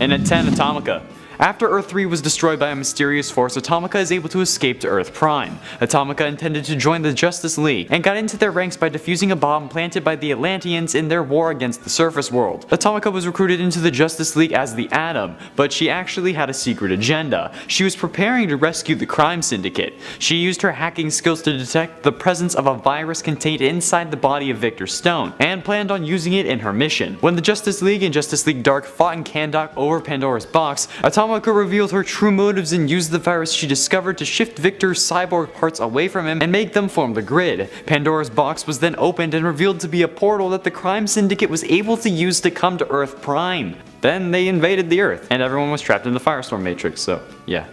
And at 10, ATOMICA. After Earth 3 was destroyed by a mysterious force, ATOMICA is able to escape to Earth Prime. ATOMICA intended to join the Justice League, and got into their ranks by defusing a bomb planted by the Atlanteans in their war against the surface world. ATOMICA was recruited into the Justice League as the Atom, but she actually had a secret agenda. She was preparing to rescue the crime syndicate. She used her hacking skills to detect the presence of a virus contained inside the body of Victor Stone, and planned on using it in her mission. When the Justice League and Justice League Dark fought in Kahndaq over Pandora's box, ATOMICA revealed her true motives and used the virus she discovered to shift Victor's cyborg parts away from him and make them form the grid. Pandora's box was then opened and revealed to be a portal that the crime syndicate was able to use to come to Earth Prime. Then they invaded the Earth, and everyone was trapped in the Firestorm Matrix, so yeah.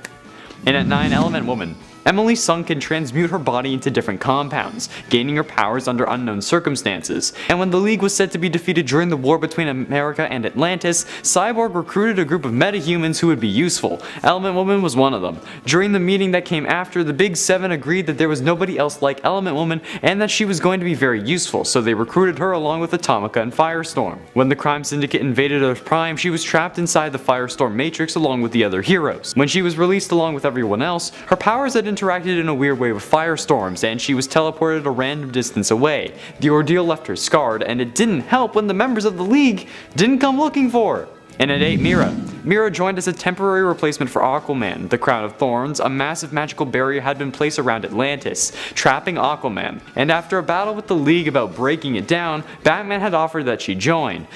And at 9, Element Woman. Emily Sung can transmute her body into different compounds, gaining her powers under unknown circumstances. And when the League was said to be defeated during the war between America and Atlantis, Cyborg recruited a group of metahumans who would be useful. Element Woman was one of them. During the meeting that came after, the Big Seven agreed that there was nobody else like Element Woman and that she was going to be very useful, so they recruited her along with ATOMICA and Firestorm. When the crime syndicate invaded Earth Prime, she was trapped inside the Firestorm Matrix along with the other heroes. When she was released along with everyone else, her powers had interacted in a weird way with firestorms, and she was teleported a random distance away. The ordeal left her scarred, and it didn't help when the members of the League didn't come looking for her. And at 8, MERA. MERA joined as a temporary replacement for AQUAMAN. The Crown of Thorns, a massive magical barrier, had been placed around Atlantis, trapping AQUAMAN. And after a battle with the League about breaking it down, Batman had offered that she join.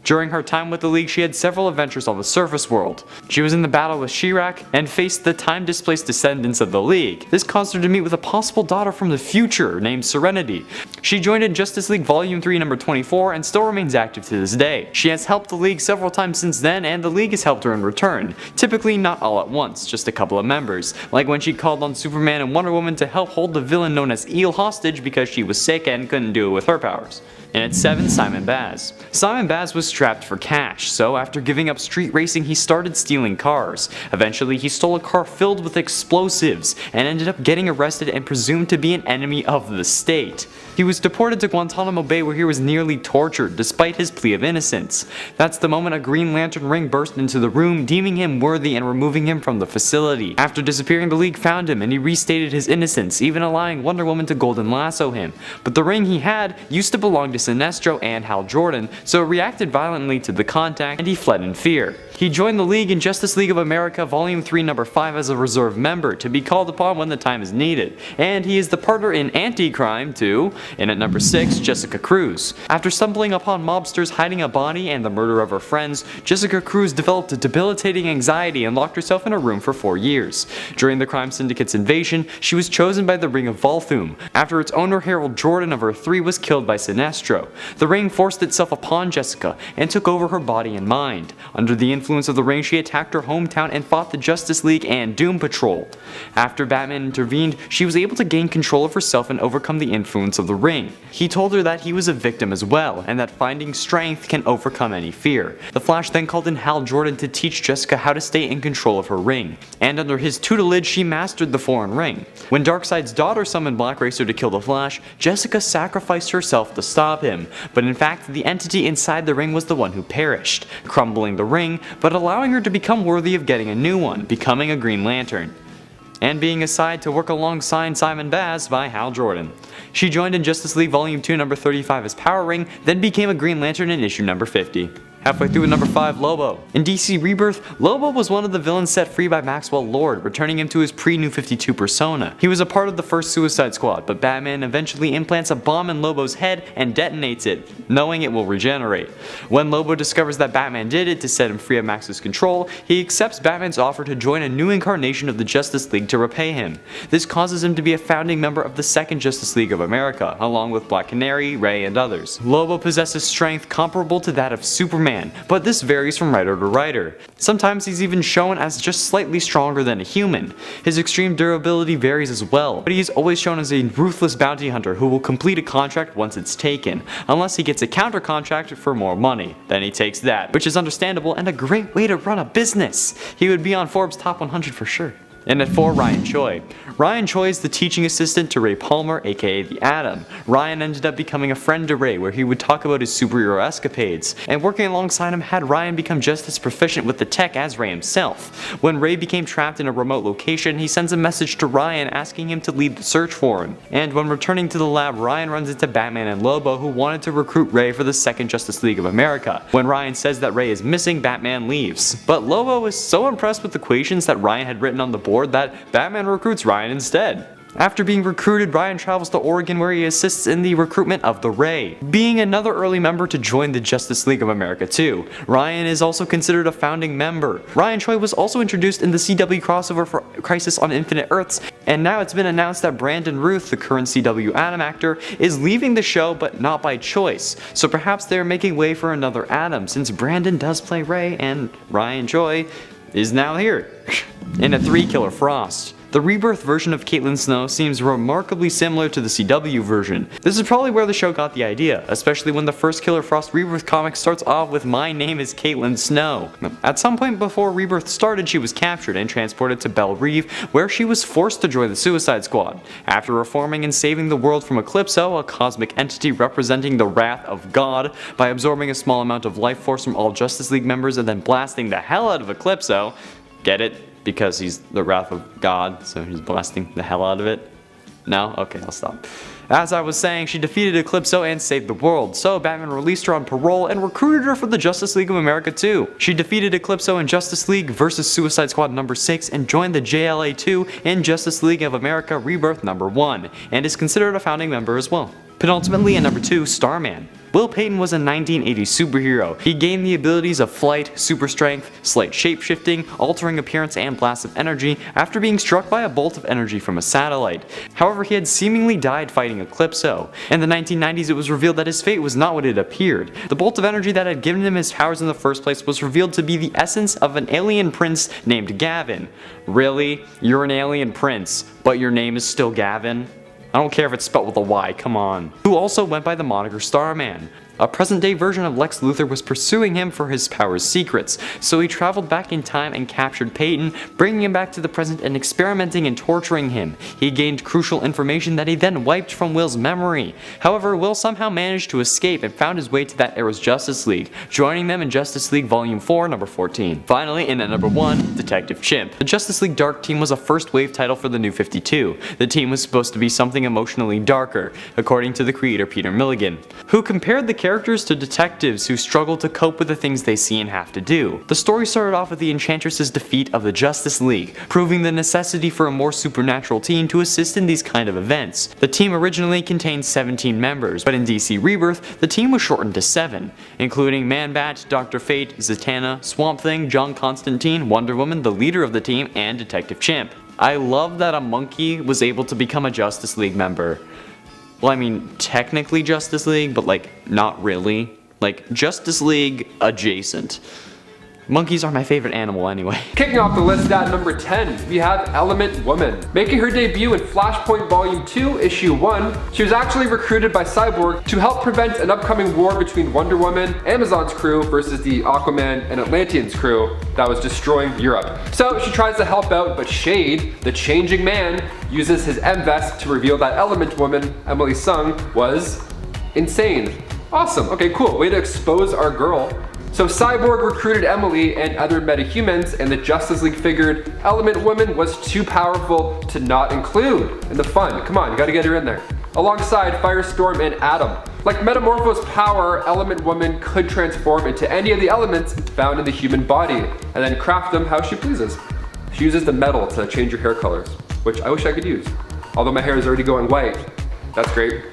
During her time with the League, she had several adventures on the surface world. She was in the battle with Shirak and faced the time-displaced descendants of the League. This caused her to meet with a possible daughter from the future named Serenity. She joined in Justice League Volume 3 number 24 and still remains active to this day. She has helped the League several times since then, and the League has helped her in return. Typically not all at once, just a couple of members, like when she called on Superman and Wonder Woman to help hold the villain known as Eel hostage because she was sick and couldn't do it with her powers. And at 7, Simon Baz. Simon Baz was strapped for cash, so after giving up street racing he started stealing cars. Eventually he stole a car filled with explosives and ended up getting arrested and presumed to be an enemy of the state. He was deported to Guantanamo Bay where he was nearly tortured despite his plea of innocence. That's the moment a Green Lantern ring burst into the room, deeming him worthy and removing him from the facility. After disappearing, the League found him and he restated his innocence, even allowing Wonder Woman to golden lasso him. But the ring he had used to belong to Sinestro and Hal Jordan, so it reacted violently to the contact and he fled in fear. He joined the League in Justice League of America Volume 3 number 5 as a reserve member to be called upon when the time is needed, and he is the partner in Anti-Crime too. And at number 6, Jessica Cruz. After stumbling upon mobsters hiding a body and the murder of her friends, Jessica Cruz developed a debilitating anxiety and locked herself in a room for 4 years. During the crime syndicate's invasion, she was chosen by the Ring of Volthoom, after its owner Harold Jordan of Earth 3 was killed by Sinestro. The ring forced itself upon Jessica and took over her body and mind. Under the influence of the ring, she attacked her hometown and fought the Justice League and Doom Patrol. After Batman intervened, she was able to gain control of herself and overcome the influence of the ring. He told her that he was a victim as well, and that finding strength can overcome any fear. The Flash then called in Hal Jordan to teach Jessica how to stay in control of her ring, and under his tutelage she mastered the foreign ring. When Darkseid's daughter summoned Black Racer to kill the Flash, Jessica sacrificed herself to stop him, but in fact the entity inside the ring was the one who perished, crumbling the ring, but allowing her to become worthy of getting a new one, becoming a Green Lantern, and being assigned to work alongside Simon Baz by Hal Jordan. She joined in Justice League Volume 2 number 35 as Power Ring, then became a Green Lantern in issue number 50. Halfway through at number 5, Lobo. In DC Rebirth, Lobo was one of the villains set free by Maxwell Lord, returning him to his pre-New 52 persona. He was a part of the first Suicide Squad, but Batman eventually implants a bomb in Lobo's head and detonates it, knowing it will regenerate. When Lobo discovers that Batman did it to set him free of Max's control, he accepts Batman's offer to join a new incarnation of the Justice League to repay him. This causes him to be a founding member of the Second Justice League of America, along with Black Canary, Ray, and others. Lobo possesses strength comparable to that of Superman, but this varies from writer to writer. Sometimes he's even shown as just slightly stronger than a human. His extreme durability varies as well, but he is always shown as a ruthless bounty hunter who will complete a contract once it's taken, unless he gets a counter contract for more money. Then he takes that, which is understandable and a great way to run a business. He would be on Forbes Top 100 for sure. And at 4, Ryan Choi. Ryan Choi is the teaching assistant to Ray Palmer, aka the Atom. Ryan ended up becoming a friend to Ray, where he would talk about his superhero escapades, and working alongside him had Ryan become just as proficient with the tech as Ray himself. When Ray became trapped in a remote location, he sends a message to Ryan asking him to lead the search for him. And when returning to the lab, Ryan runs into Batman and Lobo, who wanted to recruit Ray for the second Justice League of America. When Ryan says that Ray is missing, Batman leaves. But Lobo is so impressed with the equations that Ryan had written on the board that Batman recruits Ryan instead. After being recruited, Ryan travels to Oregon where he assists in the recruitment of the Ray, being another early member to join the Justice League of America too. Ryan is also considered a founding member. Ryan Choi was also introduced in the CW crossover for Crisis on Infinite Earths, and now it's been announced that Brandon Routh, the current CW Atom actor, is leaving the show, but not by choice. So perhaps they're making way for another Atom, since Brandon does play Ray and Ryan Choi is now here. And at 3, Killer Frost. The Rebirth version of Caitlin Snow seems remarkably similar to the CW version. This is probably where the show got the idea, especially when the first Killer Frost Rebirth comic starts off with "My name is Caitlin Snow." At some point before Rebirth started, she was captured and transported to Belle Reve, where she was forced to join the Suicide Squad. After reforming and saving the world from Eclipso, a cosmic entity representing the wrath of God, by absorbing a small amount of life force from all Justice League members and then blasting the hell out of Eclipso. Get it? Because he's the wrath of God, so he's blasting the hell out of it? No? Okay, I'll stop. As I was saying, she defeated Eclipso and saved the world, so Batman released her on parole and recruited her for the Justice League of America too. She defeated Eclipso in Justice League vs. Suicide Squad number 6 and joined the JLA 2 in Justice League of America Rebirth number 1, and is considered a founding member as well. Penultimately, at number 2, Starman. Will Payton was a 1980s superhero. He gained the abilities of flight, super strength, slight shape-shifting, altering appearance, and blasts of energy after being struck by a bolt of energy from a satellite. However, he had seemingly died fighting Eclipso. In the 1990s, it was revealed that his fate was not what it appeared. The bolt of energy that had given him his powers in the first place was revealed to be the essence of an alien prince named Gavin. Really? You're an alien prince, but your name is still Gavin? I don't care if it's spelled with a Y, come on. Who also went by the moniker Starman. A present-day version of Lex Luthor was pursuing him for his powers' secrets, so he traveled back in time and captured Payton, bringing him back to the present and experimenting and torturing him. He gained crucial information that he then wiped from Will's memory. However, Will somehow managed to escape and found his way to that era's Justice League, joining them in Justice League Volume 4, number 14. Finally, in at number 1, Detective Chimp. The Justice League Dark Team was a first-wave title for the New 52. The team was supposed to be something emotionally darker, according to the creator Peter Milligan, who compared the characters to detectives who struggle to cope with the things they see and have to do. The story started off with the Enchantress's defeat of the Justice League, proving the necessity for a more supernatural team to assist in these kind of events. The team originally contained 17 members, but in DC Rebirth, the team was shortened to 7, including Man-Bat, Dr. Fate, Zatanna, Swamp Thing, John Constantine, Wonder Woman, the leader of the team, and Detective Chimp. I love that a monkey was able to become a Justice League member. Well, I mean, technically Justice League, but like, not really. Like, Justice League adjacent. Monkeys are my favorite animal anyway. Kicking off the list at number 10, we have Element Woman. Making her debut in Flashpoint Volume 2, Issue 1, she was actually recruited by Cyborg to help prevent an upcoming war between Wonder Woman, Amazon's crew, versus the Aquaman and Atlantean's crew that was destroying Europe. So she tries to help out, but Shade, the changing man, uses his M-Vest to reveal that Element Woman, Emily Sung, was insane. Awesome, okay, cool, way to expose our girl. So Cyborg recruited Emily and other metahumans, and the Justice League figured Element Woman was too powerful to not include in the fun. Come on, you gotta get her in there. Alongside Firestorm and Atom. Like Metamorpho's power, Element Woman could transform into any of the elements found in the human body, and then craft them how she pleases. She uses the metal to change your hair colors, which I wish I could use. Although my hair is already going white. That's great.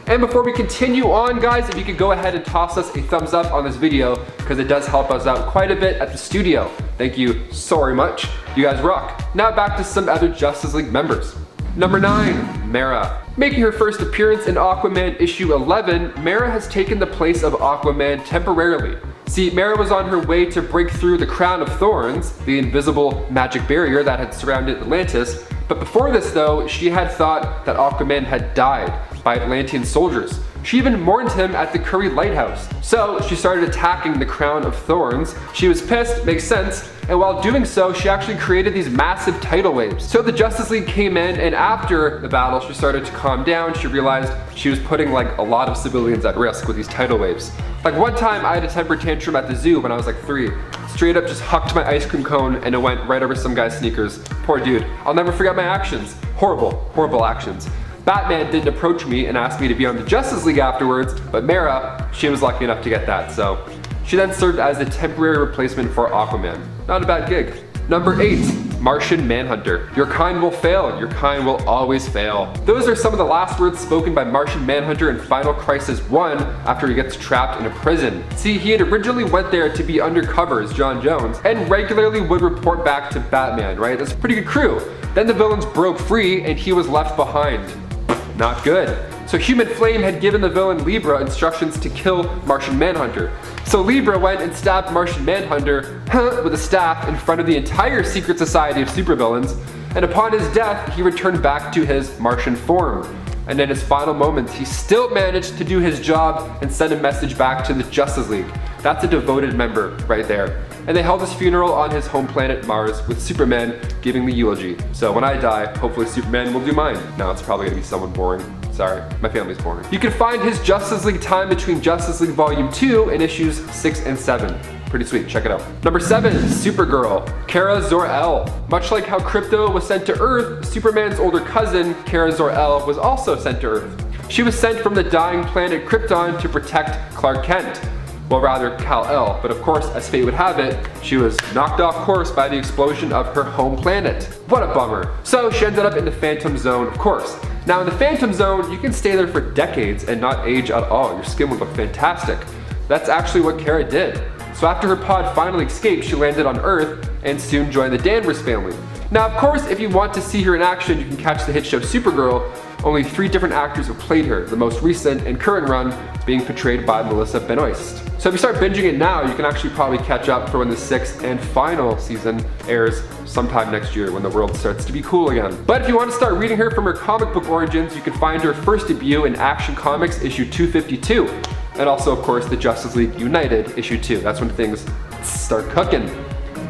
And before we continue on, guys, if you could go ahead and toss us a thumbs up on this video, because it does help us out quite a bit at the studio. Thank you so very much. You guys rock. Now back to some other Justice League members. Number 9, MERA. Making her first appearance in Aquaman issue 11, MERA has taken the place of Aquaman temporarily. See, MERA was on her way to break through the Crown of Thorns, the invisible magic barrier that had surrounded Atlantis. But before this though, she had thought that Aquaman had died by Atlantean soldiers. She even mourned him at the Curry Lighthouse. So she started attacking the Crown of Thorns. She was pissed, makes sense, and while doing so, she actually created these massive tidal waves. So the Justice League came in, and after the battle, she started to calm down. She realized she was putting like a lot of civilians at risk with these tidal waves. Like one time I had a temper tantrum at the zoo when I was like 3. Straight up just hucked my ice cream cone and it went right over some guy's sneakers. Poor dude. I'll never forget my actions. Horrible, horrible actions. Batman didn't approach me and ask me to be on the Justice League afterwards, but Mera, she was lucky enough to get that, so. She then served as the temporary replacement for Aquaman. Not a bad gig. Number 8, Martian Manhunter. Your kind will fail, your kind will always fail. Those are some of the last words spoken by Martian Manhunter in Final Crisis 1 after he gets trapped in a prison. See, he had originally went there to be undercover as John Jones and regularly would report back to Batman, right? That's a pretty good crew. Then the villains broke free and he was left behind. Not good. So Human Flame had given the villain Libra instructions to kill Martian Manhunter. So Libra went and stabbed Martian Manhunter with a staff in front of the entire secret society of supervillains, and upon his death, he returned back to his Martian form. And in his final moments, he still managed to do his job and send a message back to the Justice League. That's a devoted member right there. And they held his funeral on his home planet Mars with Superman giving the eulogy. So when I die, hopefully Superman will do mine. No, it's probably gonna be someone boring. Sorry, my family's boring. You can find his Justice League time between Justice League Volume 2 and issues 6 and 7. Pretty sweet, check it out. Number 7, Supergirl, KARA-ZOR-EL. Much like how Krypto was sent to Earth, Superman's older cousin, KARA-ZOR-EL, was also sent to Earth. She was sent from the dying planet Krypton to protect Clark Kent. Well, rather Kal-El, but of course, as fate would have it, she was knocked off course by the explosion of her home planet. What a bummer. So she ended up in the Phantom Zone, of course. Now in the Phantom Zone, you can stay there for decades and not age at all. Your skin would look fantastic. That's actually what Kara did. So after her pod finally escaped, she landed on Earth and soon joined the Danvers family. Now, of course, if you want to see her in action, you can catch the hit show Supergirl. Only 3 different actors have played her, the most recent and current run being portrayed by Melissa Benoist. So if you start binging it now, you can actually probably catch up for when the 6th and final season airs sometime next year when the world starts to be cool again. But if you want to start reading her from her comic book origins, you can find her first debut in Action Comics issue 252. And also, of course, the Justice League United issue 2. That's when things start cooking.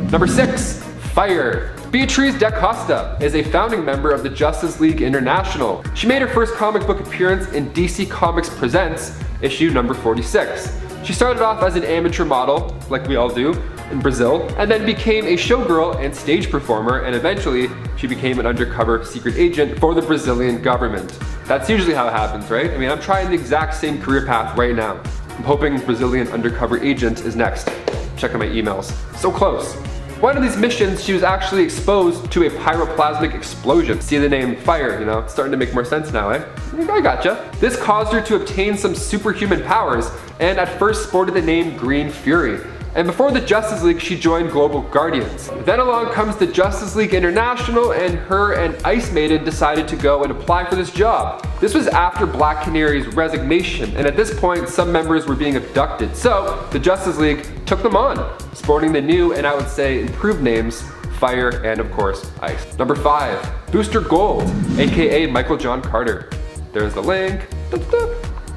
Number 6, Fire. Beatriz da Costa is a founding member of the Justice League International. She made her first comic book appearance in DC Comics Presents, issue number 46. She started off as an amateur model, like we all do, in Brazil, and then became a showgirl and stage performer, and eventually she became an undercover secret agent for the Brazilian government. That's usually how it happens, right? I mean, I'm trying the exact same career path right now. I'm hoping Brazilian undercover agent is next. Checking my emails. So close. One of these missions, she was actually exposed to a pyroplasmic explosion. See the name Fire, you know? It's starting to make more sense now, eh? I gotcha. This caused her to obtain some superhuman powers, and at first sported the name Green Fury. And before the Justice League, she joined Global Guardians. Then along comes the Justice League International, and her and Ice Maiden decided to go and apply for this job. This was after Black Canary's resignation, and at this point, some members were being abducted. So the Justice League took them on, sporting the new and I would say improved names, Fire and of course Ice. Number 5, Booster Gold, aka Michael John Carter. There's the link.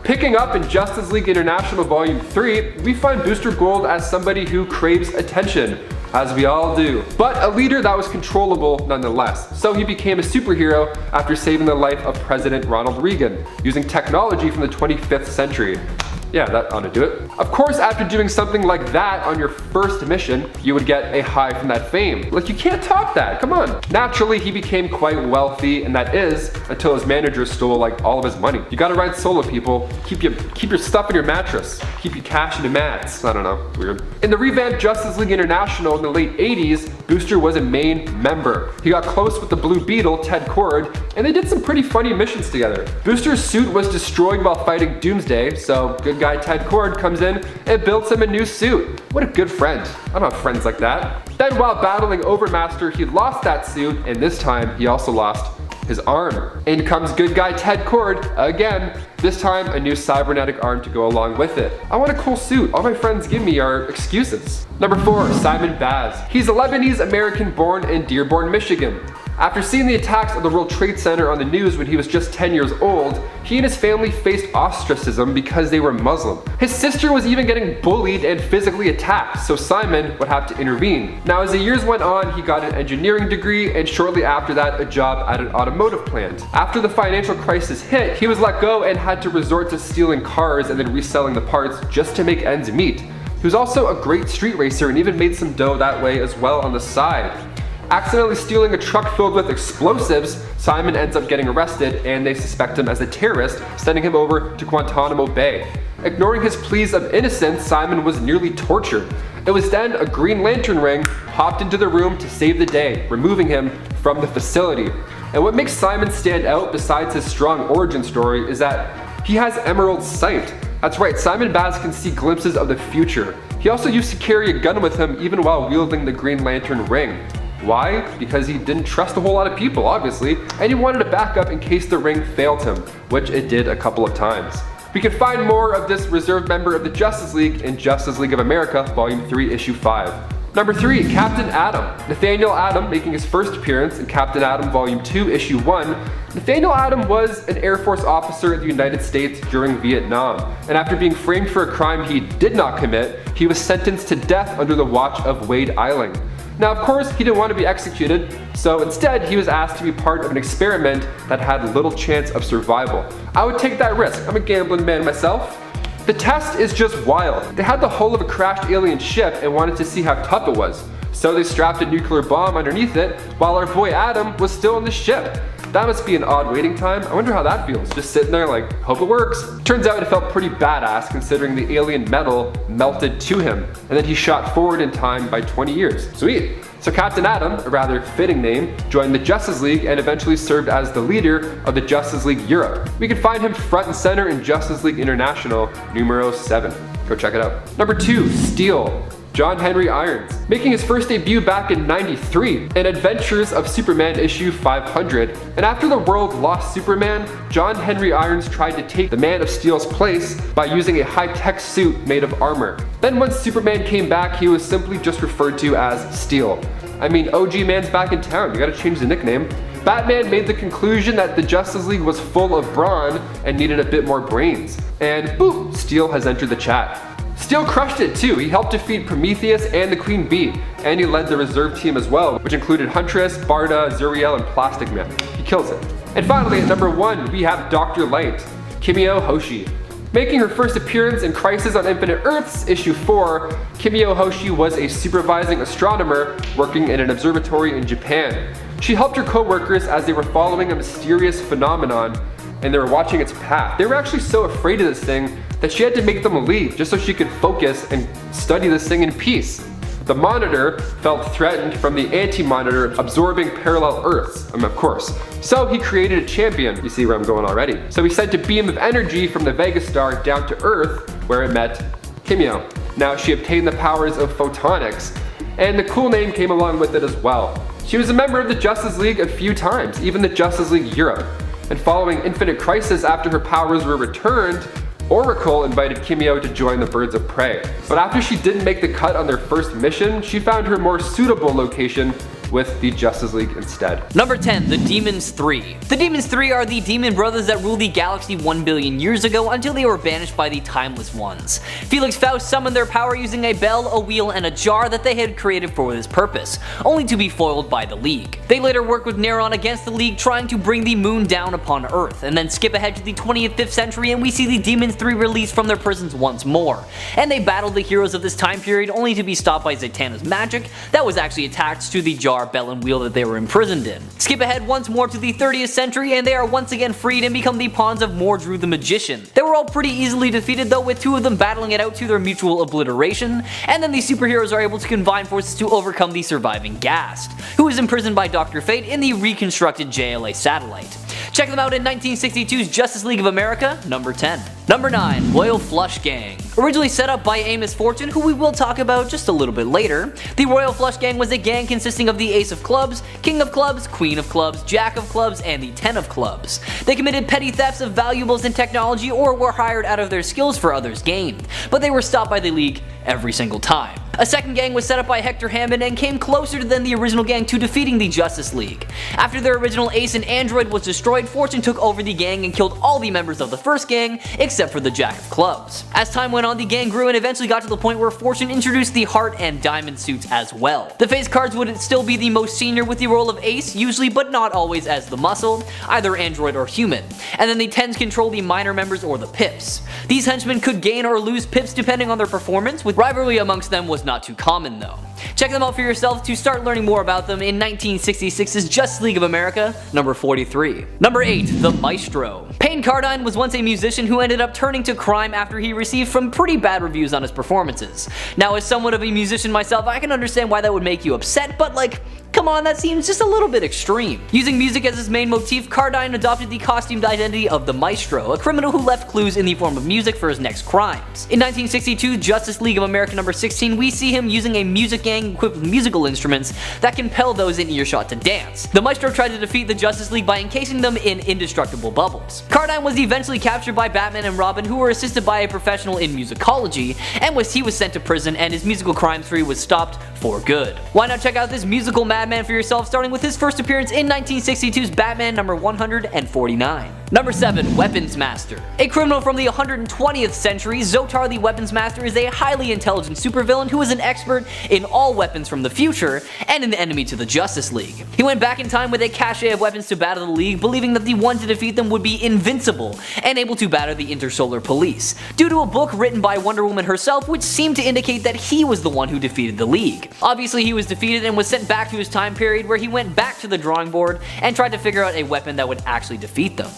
Picking up in Justice League International Volume 3, we find Booster Gold as somebody who craves attention, as we all do, but a leader that was controllable nonetheless. So he became a superhero after saving the life of President Ronald Reagan, using technology from the 25th century. Yeah, that ought to do it. Of course, after doing something like that on your first mission, you would get a high from that fame. Like, you can't top that, come on. Naturally, he became quite wealthy, and that is until his manager stole like all of his money. You gotta ride solo, people. Keep your stuff in your mattress. Keep your cash in your mats. I don't know, weird. In the revamped Justice League International in the late 80s, Booster was a main member. He got close with the Blue Beetle, Ted Kord, and they did some pretty funny missions together. Booster's suit was destroyed while fighting Doomsday, so good guy Ted Kord comes in and builds him a new suit. What a good friend. I don't have friends like that. Then while battling Overmaster, he lost that suit, and this time he also lost his arm. In comes good guy Ted Kord again, this time a new cybernetic arm to go along with it. I want a cool suit. All my friends give me are excuses. Number 4, Simon Baz. He's a Lebanese American born in Dearborn, Michigan. After seeing the attacks of the World Trade Center on the news when he was just 10 years old, he and his family faced ostracism because they were Muslim. His sister was even getting bullied and physically attacked, so Simon would have to intervene. Now, as the years went on, he got an engineering degree and shortly after that a job at an automotive plant. After the financial crisis hit, he was let go and had to resort to stealing cars and then reselling the parts just to make ends meet. He was also a great street racer and even made some dough that way as well on the side. Accidentally stealing a truck filled with explosives, Simon ends up getting arrested and they suspect him as a terrorist, sending him over to Guantanamo Bay. Ignoring his pleas of innocence, Simon was nearly tortured. It was then a Green Lantern ring popped into the room to save the day, removing him from the facility. And what makes Simon stand out besides his strong origin story is that he has emerald sight. That's right, Simon Baz can see glimpses of the future. He also used to carry a gun with him even while wielding the Green Lantern ring. Why? Because he didn't trust a whole lot of people, obviously, and he wanted to back up in case the ring failed him, which it did a couple of times. We can find more of this reserve member of the Justice League in Justice League of America, Volume 3, Issue 5. Number 3, Captain Atom. Nathaniel Atom making his first appearance in Captain Atom Volume 2, Issue 1. Nathaniel Atom was an Air Force officer in the United States during Vietnam, and after being framed for a crime he did not commit, he was sentenced to death under the watch of Wade Eiling. Now, of course, he didn't want to be executed, so instead he was asked to be part of an experiment that had little chance of survival. I would take that risk. I'm a gambling man myself. The test is just wild. They had the hull of a crashed alien ship and wanted to see how tough it was. So they strapped a nuclear bomb underneath it while our boy Adam was still on the ship. That must be an odd waiting time. I wonder how that feels, just sitting there like, hope it works. Turns out it felt pretty badass considering the alien metal melted to him, and then he shot forward in time by 20 years. Sweet. So Captain Atom, a rather fitting name, joined the Justice League and eventually served as the leader of the Justice League Europe. We can find him front and center in Justice League International numero 7. Go check it out. Number 2, Steel. John Henry Irons, making his first debut back in '93 in Adventures of Superman issue 500. And after the world lost Superman, John Henry Irons tried to take the Man of Steel's place by using a high-tech suit made of armor. Then once Superman came back, he was simply just referred to as Steel. I mean, OG Man's back in town, you gotta change the nickname. Batman made the conclusion that the Justice League was full of brawn and needed a bit more brains. And boop, Steel has entered the chat. Steel crushed it too. He helped defeat Prometheus and the Queen Bee, and he led the reserve team as well, which included Huntress, Barda, Zuriel, and Plastic Man. He kills it. And finally, at number 1, we have Dr. Light, Kimio Hoshi. Making her first appearance in Crisis on Infinite Earths, issue 4, Kimio Hoshi was a supervising astronomer working in an observatory in Japan. She helped her co-workers as they were following a mysterious phenomenon, and they were watching its path. They were actually so afraid of this thing that she had to make them leave just so she could focus and study this thing in peace. The Monitor felt threatened from the Anti-Monitor absorbing parallel Earths, of course. So he created a champion. You see where I'm going already. So he sent a beam of energy from the Vega star down to Earth, where it met Kimio. Now she obtained the powers of photonics, and the cool name came along with it as well. She was a member of the Justice League a few times, even the Justice League Europe. And following Infinite Crisis, after her powers were returned, Oracle invited Kimio to join the Birds of Prey. But after she didn't make the cut on their first mission, she found her more suitable location with the Justice League instead. Number 10, the Demons 3. The Demons 3 are the demon brothers that ruled the galaxy 1 billion years ago until they were banished by the Timeless Ones. Felix Faust summoned their power using a bell, a wheel, and a jar that they had created for this purpose, only to be foiled by the League. They later worked with Neron against the League, trying to bring the moon down upon Earth, and then skip ahead to the 25th century and we see the Demons 3 released from their prisons once more. And they battled the heroes of this time period only to be stopped by Zatanna's magic that was actually attached to the jar, bell, and wheel that they were imprisoned in. Skip ahead once more to the 30th century and they are once again freed and become the pawns of Mordru the Magician. They were all pretty easily defeated though, with 2 of them battling it out to their mutual obliteration, and then the superheroes are able to combine forces to overcome the surviving Gast, who is imprisoned by Dr. Fate in the reconstructed JLA satellite. Check them out in 1962's Justice League of America, number 10. Number 9, Royal Flush Gang. Originally set up by Amos Fortune, who we will talk about just a little bit later, the Royal Flush Gang was a gang consisting of the Ace of Clubs, King of Clubs, Queen of Clubs, Jack of Clubs, and the 10 of Clubs. They committed petty thefts of valuables and technology or were hired out of their skills for others' gain, but they were stopped by the League every single time. A second gang was set up by Hector Hammond and came closer than the original gang to defeating the Justice League. After their original ace and android was destroyed, Fortune took over the gang and killed all the members of the first gang except for the Jack of Clubs. As time went on, the gang grew and eventually got to the point where Fortune introduced the Heart and Diamond suits as well. The face cards would still be the most senior with the role of ace, usually but not always as the muscle, either android or human, and then the 10s control the minor members or the pips. These henchmen could gain or lose pips depending on their performance, with rivalry amongst them was not too common though. Check them out for yourself to start learning more about them in 1966's Justice League of America, number 43. Number 8. The Maestro. Payne Cardine was once a musician who ended up turning to crime after he received some pretty bad reviews on his performances. Now, as somewhat of a musician myself, I can understand why that would make you upset, but like, come on, that seems just a little bit extreme. Using music as his main motif, Cardine adopted the costumed identity of the Maestro, a criminal who left clues in the form of music for his next crimes. In 1962, Justice League of America number 16, we see him using a music gang equipped with musical instruments that compel those in earshot to dance. The Maestro tried to defeat the Justice League by encasing them in indestructible bubbles. Cardine was eventually captured by Batman and Robin, who were assisted by a professional in musicology, and he was sent to prison and his musical crime spree was stopped for good. Why not check out this musical madman for yourself, starting with his first appearance in 1962's Batman number 149. Number 7. Weapons Master. A criminal from the 120th century, Zotar the Weapons Master is a highly intelligent supervillain who is an expert in all weapons from the future and an enemy to the Justice League. He went back in time with a cache of weapons to battle the League, believing that the one to defeat them would be invincible and able to batter the Intersolar Police, due to a book written by Wonder Woman herself which seemed to indicate that he was the one who defeated the League. Obviously he was defeated and was sent back to his time period where he went back to the drawing board and tried to figure out a weapon that would actually defeat them.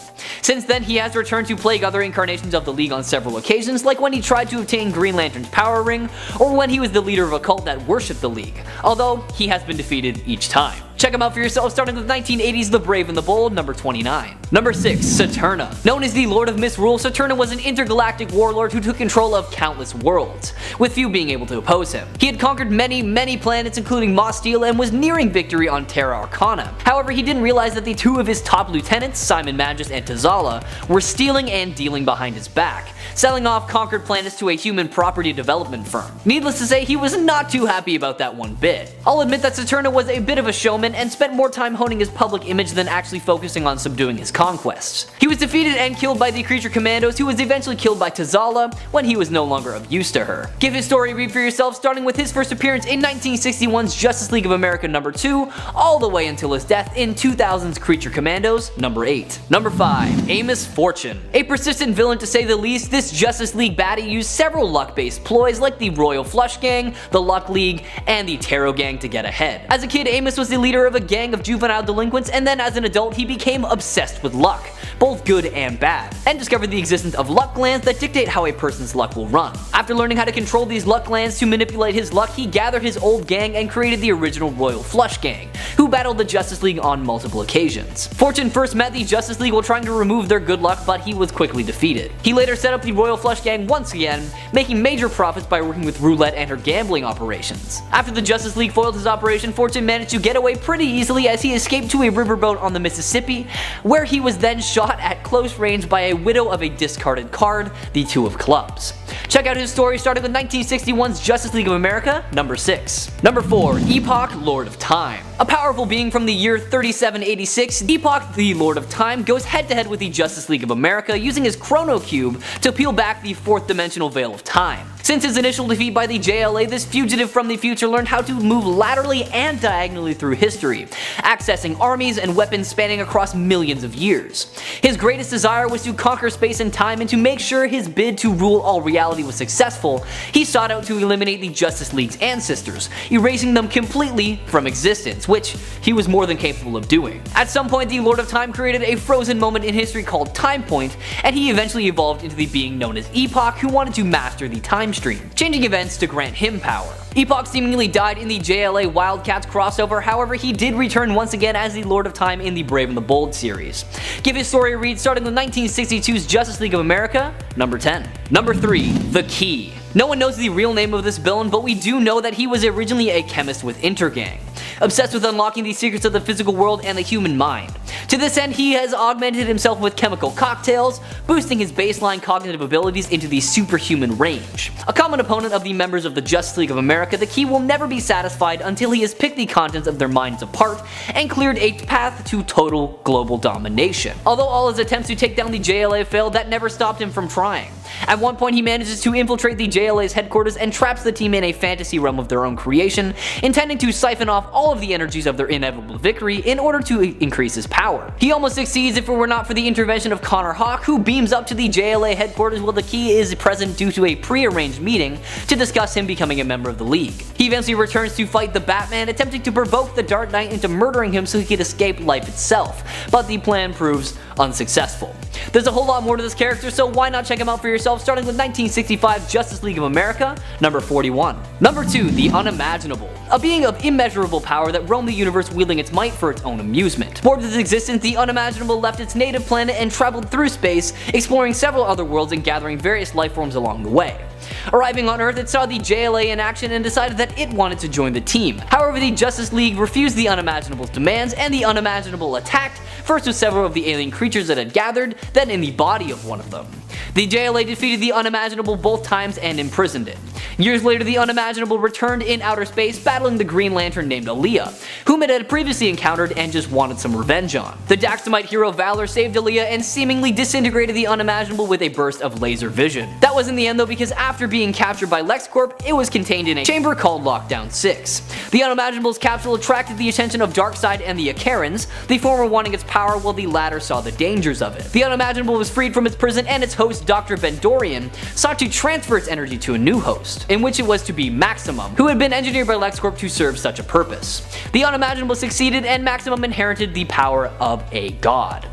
Since then, he has returned to plague other incarnations of the League on several occasions, like when he tried to obtain Green Lantern's power ring, or when he was the leader of a cult that worshipped the League, although he has been defeated each time. Check him out for yourself, starting with 1980's The Brave and the Bold, number 29. Number 6. Saturna. Known as the Lord of Misrule, Saturna was an intergalactic warlord who took control of countless worlds, with few being able to oppose him. He had conquered many planets including Mos Steel and was nearing victory on Terra Arcana. However, he didn't realize that the two of his top lieutenants, Simon Magus and Tazala, were stealing and dealing behind his back, selling off conquered planets to a human property development firm. Needless to say, he was not too happy about that one bit. I'll admit that Saturna was a bit of a showman and spent more time honing his public image than actually focusing on subduing his conquests. He was defeated and killed by the Creature Commandos, who was eventually killed by Tazala when he was no longer of use to her. Give his story a read for yourself, starting with his first appearance in 1961's Justice League of America number 2, all the way until his death in 2000's Creature Commandos number 8. Number 5. Amos Fortune. A persistent villain to say the least, this Justice League baddie used several luck-based ploys like the Royal Flush Gang, the Luck League, and the Tarot Gang to get ahead. As a kid, Amos was the leader of a gang of juvenile delinquents, and then as an adult he became obsessed with luck, both good and bad, and discovered the existence of luck glands that dictate how a person's luck will run. After learning how to control these luck glands to manipulate his luck, he gathered his old gang and created the original Royal Flush Gang, who battled the Justice League on multiple occasions. Fortune first met the Justice League while trying to remove their good luck, but he was quickly defeated. He later set up the Royal Flush Gang once again, making major profits by working with Roulette and her gambling operations. After the Justice League foiled his operation, Fortune managed to get away pretty easily as he escaped to a riverboat on the Mississippi, where he was then shot at close range by a widow of a discarded card, the Two of Clubs. Check out his story starting with 1961's Justice League of America, number 6. Number 4. Epoch, Lord of Time. A powerful being from the year 3786, Epoch, the Lord of Time, goes head to head with the Justice League of America using his Chrono Cube to peel back the 4th dimensional veil of time. Since his initial defeat by the JLA, this fugitive from the future learned how to move laterally and diagonally through history, accessing armies and weapons spanning across millions of years. His greatest desire was to conquer space and time, and to make sure his bid to rule all reality was successful, he sought out to eliminate the Justice League's ancestors, erasing them completely from existence, which he was more than capable of doing. At some point, the Lord of Time created a frozen moment in history called Time Point, and he eventually evolved into the being known as Epoch, who wanted to master the time stream, changing events to grant him power. Epoch seemingly died in the JLA Wildcats crossover, however he did return once again as the Lord of Time in the Brave and the Bold series. Give his story a read starting with 1962's Justice League of America, number 10. Number 3. The Key. No one knows the real name of this villain, but we do know that he was originally a chemist with Intergang. obsessed with unlocking the secrets of the physical world and the human mind. To this end, he has augmented himself with chemical cocktails, boosting his baseline cognitive abilities into the superhuman range. A common opponent of the members of the Justice League of America, the Key will never be satisfied until he has picked the contents of their minds apart and cleared a path to total global domination. Although all his attempts to take down the JLA failed, that never stopped him from trying. At one point he manages to infiltrate the JLA's headquarters and traps the team in a fantasy realm of their own creation, intending to siphon off all of the energies of their inevitable victory in order to increase his power. He almost succeeds if it were not for the intervention of Connor Hawke, who beams up to the JLA headquarters while the Key is present due to a pre-arranged meeting to discuss him becoming a member of the League. He eventually returns to fight the Batman, attempting to provoke the Dark Knight into murdering him so he could escape life itself, but the plan proves unsuccessful. There's a whole lot more to this character, so why not check him out for yourself, starting with 1965 Justice League of America, number 41. Number 2, the Unimaginable. A being of immeasurable power that roamed the universe wielding its might for its own amusement. Bored with its existence, the Unimaginable left its native planet and traveled through space, exploring several other worlds and gathering various life forms along the way. Arriving on Earth, it saw the JLA in action and decided that it wanted to join the team. However, the Justice League refused the Unimaginable's demands, and the Unimaginable attacked, first with several of the alien creatures that had gathered, then in the body of one of them. The JLA defeated the Unimaginable both times and imprisoned it. Years later, the Unimaginable returned in outer space, battling the Green Lantern named Aaliyah, whom it had previously encountered and just wanted some revenge on. The Daxamite hero Valor saved Aaliyah and seemingly disintegrated the Unimaginable with a burst of laser vision. That was in the end though, because after being captured by LexCorp, it was contained in a chamber called Lockdown 6. The Unimaginable's capsule attracted the attention of Darkseid and the Akarans, the former wanting its power while the latter saw the dangers of it. The Unimaginable was freed from its prison, and its host, Dr. Bendorian, sought to transfer its energy to a new host, in which it was to be Maximum, who had been engineered by LexCorp to serve such a purpose. The Unimaginable succeeded, and Maximum inherited the power of a god.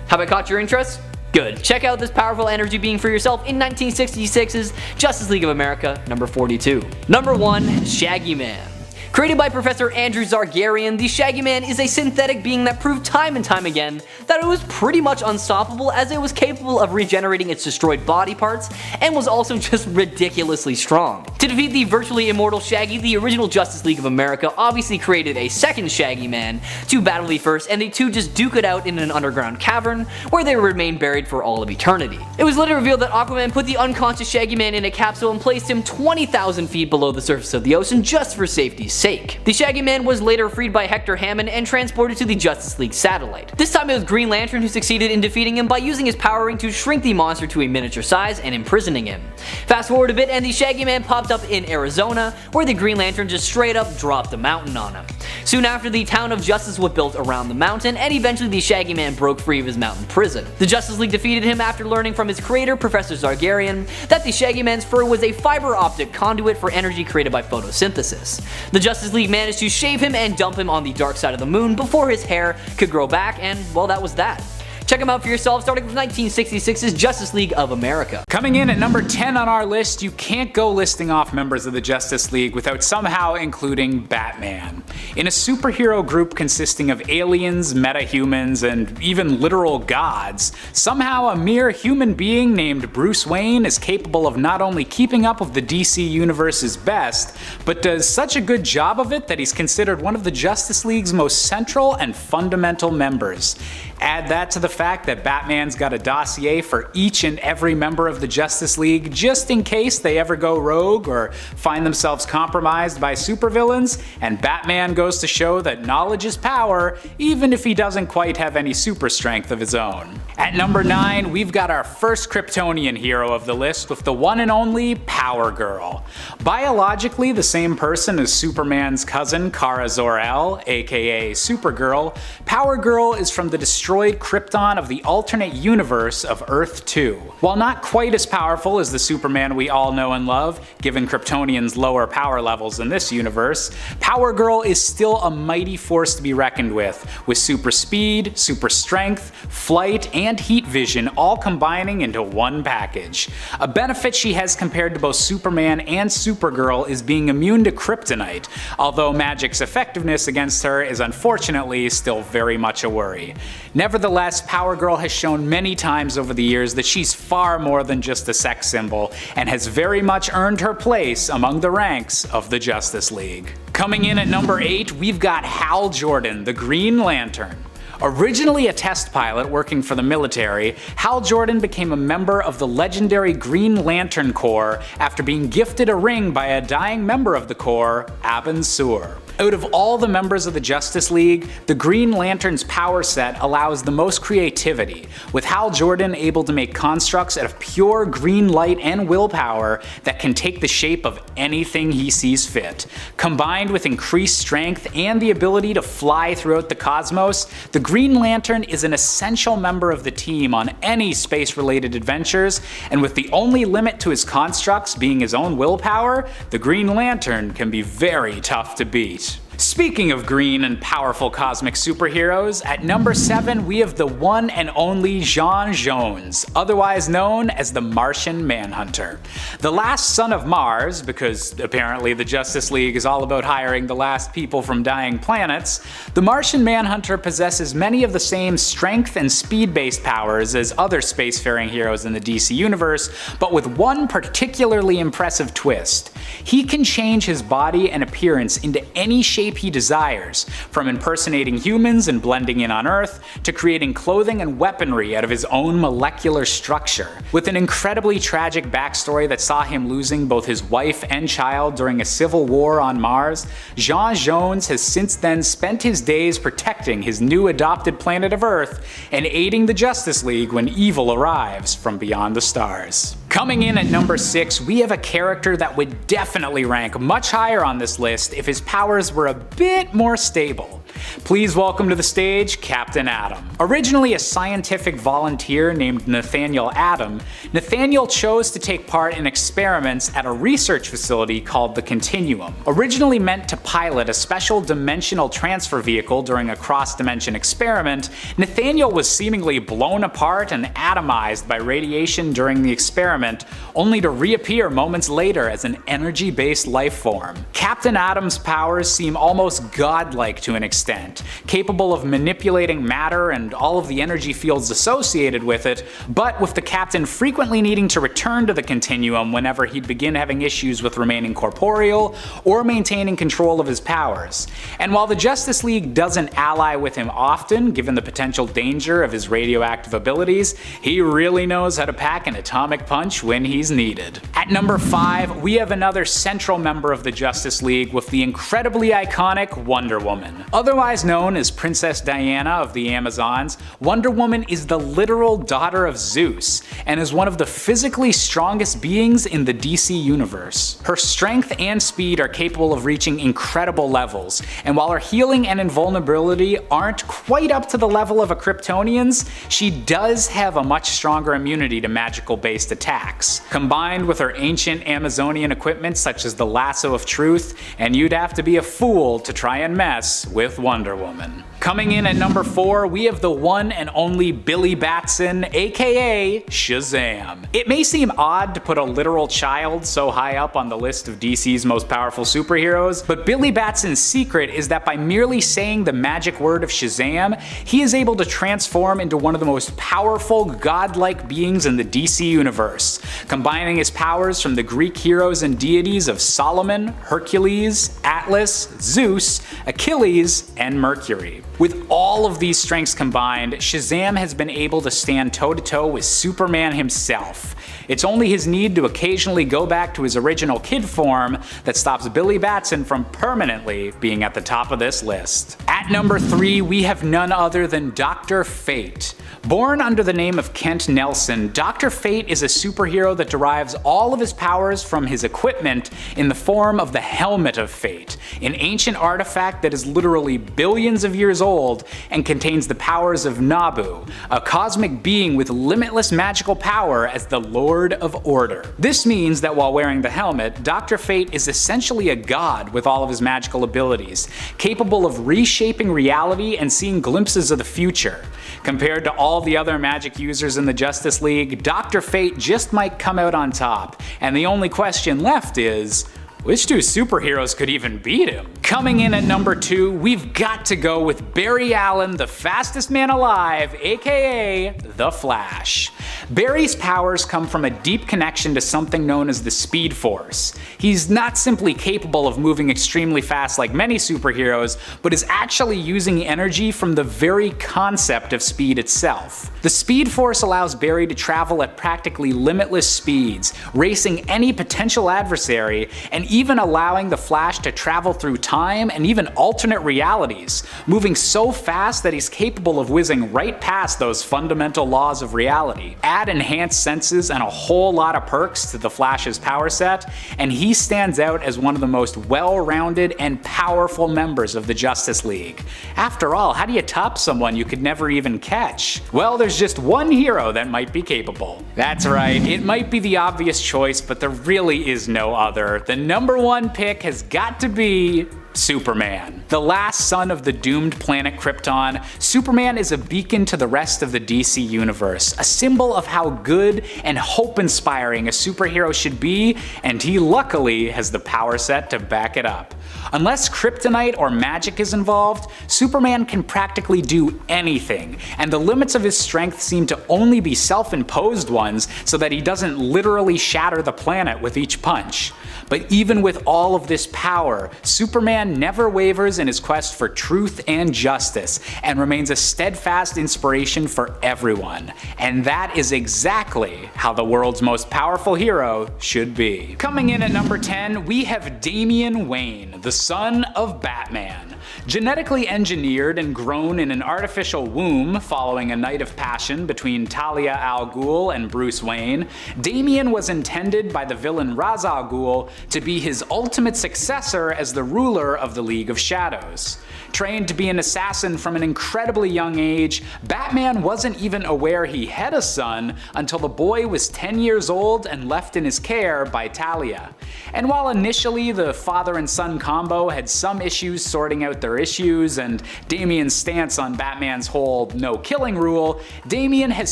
Have I caught your interest? Good. Check out this powerful energy being for yourself in 1966's Justice League of America, number 42. Number 1, Shaggy Man. Created by Professor Andrew Zargarian, the Shaggy Man is a synthetic being that proved time and time again that it was pretty much unstoppable, as it was capable of regenerating its destroyed body parts and was also just ridiculously strong. To defeat the virtually immortal Shaggy, the original Justice League of America obviously created a second Shaggy Man to battle the first, and the two just duke it out in an underground cavern where they remain buried for all of eternity. It was later revealed that Aquaman put the unconscious Shaggy Man in a capsule and placed him 20,000 feet below the surface of the ocean just for safety's sake. The Shaggy Man was later freed by Hector Hammond and transported to the Justice League satellite. This time it was Green Lantern who succeeded in defeating him by using his power ring to shrink the monster to a miniature size and imprisoning him. Fast forward a bit and the Shaggy Man popped up in Arizona, where the Green Lantern just straight up dropped a mountain on him. Soon after, the town of Justice was built around the mountain, and eventually the Shaggy Man broke free of his mountain prison. The Justice League defeated him after learning from his creator, Professor Zargarian, that the Shaggy Man's fur was a fiber optic conduit for energy created by photosynthesis. The Justice League managed to shave him and dump him on the dark side of the moon before his hair could grow back, and well, that was that. Check them out for yourself, starting with 1966's Justice League of America. Coming in at number 10 on our list, you can't go listing off members of the Justice League without somehow including Batman. In a superhero group consisting of aliens, metahumans, and even literal gods, somehow a mere human being named Bruce Wayne is capable of not only keeping up with the DC Universe's best, but does such a good job of it that he's considered one of the Justice League's most central and fundamental members. Add that to the fact that Batman's got a dossier for each and every member of the Justice League just in case they ever go rogue or find themselves compromised by supervillains, and Batman goes to show that knowledge is power even if he doesn't quite have any super strength of his own. At number 9, we've got our first Kryptonian hero of the list with the one and only Power Girl. Biologically the same person as Superman's cousin KARA-ZOR-EL, aka Supergirl, Power Girl is from the destroyed Krypton of the alternate universe of Earth 2. While not quite as powerful as the Superman we all know and love, given Kryptonians' lower power levels in this universe, Power Girl is still a mighty force to be reckoned with super speed, super strength, flight, and heat vision all combining into one package. A benefit she has compared to both Superman and Supergirl is being immune to kryptonite, although magic's effectiveness against her is unfortunately still very much a worry. Nevertheless, Power Girl has shown many times over the years that she's far more than just a sex symbol, and has very much earned her place among the ranks of the Justice League. Coming in at number 8, we've got Hal Jordan, the Green Lantern. Originally a test pilot working for the military, Hal Jordan became a member of the legendary Green Lantern Corps after being gifted a ring by a dying member of the Corps, Abin Sur. Out of all the members of the Justice League, the Green Lantern's power set allows the most creativity, with Hal Jordan able to make constructs out of pure green light and willpower that can take the shape of anything he sees fit. Combined with increased strength and the ability to fly throughout the cosmos, the Green Lantern is an essential member of the team on any space-related adventures, and with the only limit to his constructs being his own willpower, the Green Lantern can be very tough to beat. Speaking of green and powerful cosmic superheroes, at number 7 we have the one and only J'onn J'onzz, otherwise known as the Martian Manhunter. The last son of Mars, because apparently the Justice League is all about hiring the last people from dying planets, the Martian Manhunter possesses many of the same strength and speed-based powers as other spacefaring heroes in the DC universe, but with one particularly impressive twist. He can change his body and appearance into any shape he desires, from impersonating humans and blending in on Earth, to creating clothing and weaponry out of his own molecular structure. With an incredibly tragic backstory that saw him losing both his wife and child during a civil war on Mars, J'onn J'onzz has since then spent his days protecting his new adopted planet of Earth and aiding the Justice League when evil arrives from beyond the stars. Coming in at number 6, we have a character that would definitely rank much higher on this list if his powers were a bit more stable. Please welcome to the stage Captain Atom. Originally a scientific volunteer named Nathaniel Atom, Nathaniel chose to take part in experiments at a research facility called the Continuum. Originally meant to pilot a special dimensional transfer vehicle during a cross-dimension experiment, Nathaniel was seemingly blown apart and atomized by radiation during the experiment, only to reappear moments later as an energy-based life form. Captain Atom's powers seem almost godlike to an extent, capable of manipulating matter and all of the energy fields associated with it, but with the Captain frequently needing to return to the Continuum whenever he'd begin having issues with remaining corporeal or maintaining control of his powers. And while the Justice League doesn't ally with him often, given the potential danger of his radioactive abilities, he really knows how to pack an atomic punch when he's needed. At number 5, we have another central member of the Justice League with the incredibly iconic Wonder Woman. Otherwise known as Princess Diana of the Amazons, Wonder Woman is the literal daughter of Zeus, and is one of the physically strongest beings in the DC universe. Her strength and speed are capable of reaching incredible levels, and while her healing and invulnerability aren't quite up to the level of a Kryptonian's, she does have a much stronger immunity to magical-based attacks. Combined with her ancient Amazonian equipment such as the Lasso of Truth, and you'd have to be a fool to try and mess with Wonder Woman. Coming in at number 4, we have the one and only Billy Batson, aka Shazam. It may seem odd to put a literal child so high up on the list of DC's most powerful superheroes, but Billy Batson's secret is that by merely saying the magic word of Shazam, he is able to transform into one of the most powerful, godlike beings in the DC universe, combining his powers from the Greek heroes and deities of Solomon, Hercules, Atlas, Zeus, Achilles, and Mercury. With all of these strengths combined, Shazam has been able to stand toe-to-toe with Superman himself. It's only his need to occasionally go back to his original kid form that stops Billy Batson from permanently being at the top of this list. At number 3, we have none other than Dr. Fate. Born under the name of Kent Nelson, Dr. Fate is a superhero that derives all of his powers from his equipment in the form of the Helmet of Fate, an ancient artifact that is literally billions of years old and contains the powers of Nabu, a cosmic being with limitless magical power as the Lord of Order. This means that while wearing the helmet, Dr. Fate is essentially a god with all of his magical abilities, capable of reshaping reality and seeing glimpses of the future. Compared to all the other magic users in the Justice League, Dr. Fate just might come out on top, and the only question left is, Which two superheroes could even beat him? Coming in at number 2, we've got to go with Barry Allen, the fastest man alive, aka The Flash. Barry's powers come from a deep connection to something known as the Speed Force. He's not simply capable of moving extremely fast like many superheroes, but is actually using energy from the very concept of speed itself. The Speed Force allows Barry to travel at practically limitless speeds, racing any potential adversary, and even allowing the Flash to travel through time and even alternate realities, moving so fast that he's capable of whizzing right past those fundamental laws of reality. Add enhanced senses and a whole lot of perks to the Flash's power set, and he stands out as one of the most well-rounded and powerful members of the Justice League. After all, how do you top someone you could never even catch? Well, there's just one hero that might be capable. That's right, it might be the obvious choice, but there really is no other. The number 1 pick has got to be Superman. The last son of the doomed planet Krypton, Superman is a beacon to the rest of the DC universe, a symbol of how good and hope-inspiring a superhero should be, and he luckily has the power set to back it up. Unless kryptonite or magic is involved, Superman can practically do anything, and the limits of his strength seem to only be self-imposed ones so that he doesn't literally shatter the planet with each punch. But even with all of this power, Superman never wavers in his quest for truth and justice, and remains a steadfast inspiration for everyone. And that is exactly how the world's most powerful hero should be. Coming in at number 10, we have Damian Wayne, the son of Batman. Genetically engineered and grown in an artificial womb following a night of passion between Talia al Ghul and Bruce Wayne, Damian was intended by the villain Ra's al Ghul to be his ultimate successor as the ruler of the League of Shadows. Trained to be an assassin from an incredibly young age, Batman wasn't even aware he had a son until the boy was 10 years old and left in his care by Talia. And while initially the father and son combo had some issues sorting out their issues and Damian's stance on Batman's whole no killing rule, Damian has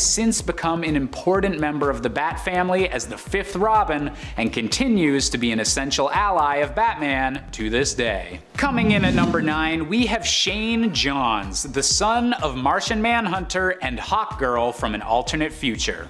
since become an important member of the Bat family as the 5th Robin and continues to be an essential ally of Batman to this day. Coming in at number 9, we have Shane Johns, the son of Martian Manhunter and Hawkgirl from an alternate future.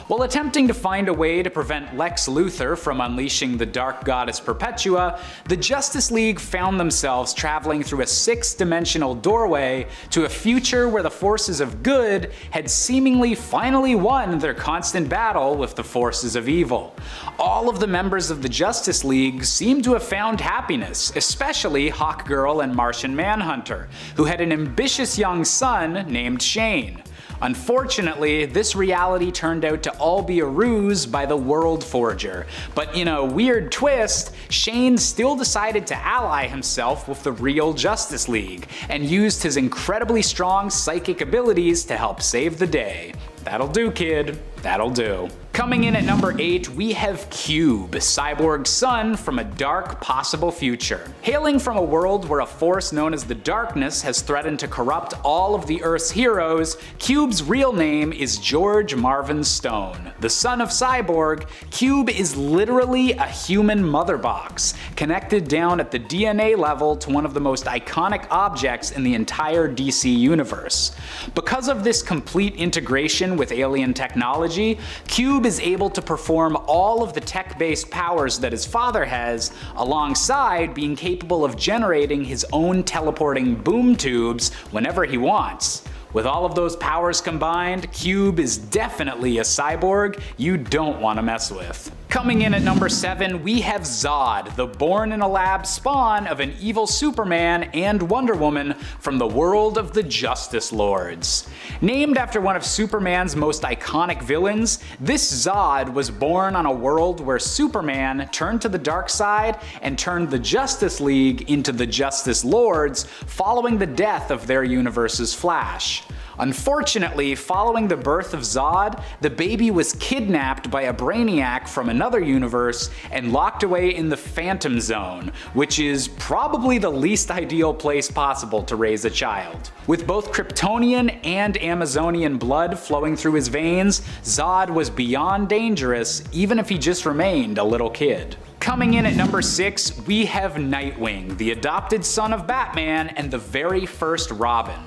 While attempting to find a way to prevent Lex Luthor from unleashing the Dark Goddess Perpetua, the Justice League found themselves traveling through a 6-dimensional doorway to a future where the forces of good had seemingly finally won their constant battle with the forces of evil. All of the members of the Justice League seemed to have found happiness, especially Hawkgirl and Martian Manhunter, who had an ambitious young son named Shane. Unfortunately, this reality turned out to all be a ruse by the World Forger, but in a weird twist, Shane still decided to ally himself with the real Justice League, and used his incredibly strong psychic abilities to help save the day. That'll do, kid. That'll do. Coming in at number 8, we have Cube, Cyborg's son from a dark possible future. Hailing from a world where a force known as the Darkness has threatened to corrupt all of the Earth's heroes, Cube's real name is George Marvin Stone. The son of Cyborg, Cube is literally a human mother box, connected down at the DNA level to one of the most iconic objects in the entire DC universe. Because of this complete integration with alien technology, Cube is able to perform all of the tech-based powers that his father has, alongside being capable of generating his own teleporting boom tubes whenever he wants. With all of those powers combined, Cube is definitely a cyborg you don't want to mess with. Coming in at number 7, we have Zod, the born-in-a-lab spawn of an evil Superman and Wonder Woman from the world of the Justice Lords. Named after one of Superman's most iconic villains, this Zod was born on a world where Superman turned to the dark side and turned the Justice League into the Justice Lords following the death of their universe's Flash. Unfortunately, following the birth of Zod, the baby was kidnapped by a brainiac from another universe and locked away in the Phantom Zone, which is probably the least ideal place possible to raise a child. With both Kryptonian and Amazonian blood flowing through his veins, Zod was beyond dangerous even if he just remained a little kid. Coming in at number 6, we have Nightwing, the adopted son of Batman and the very first Robin.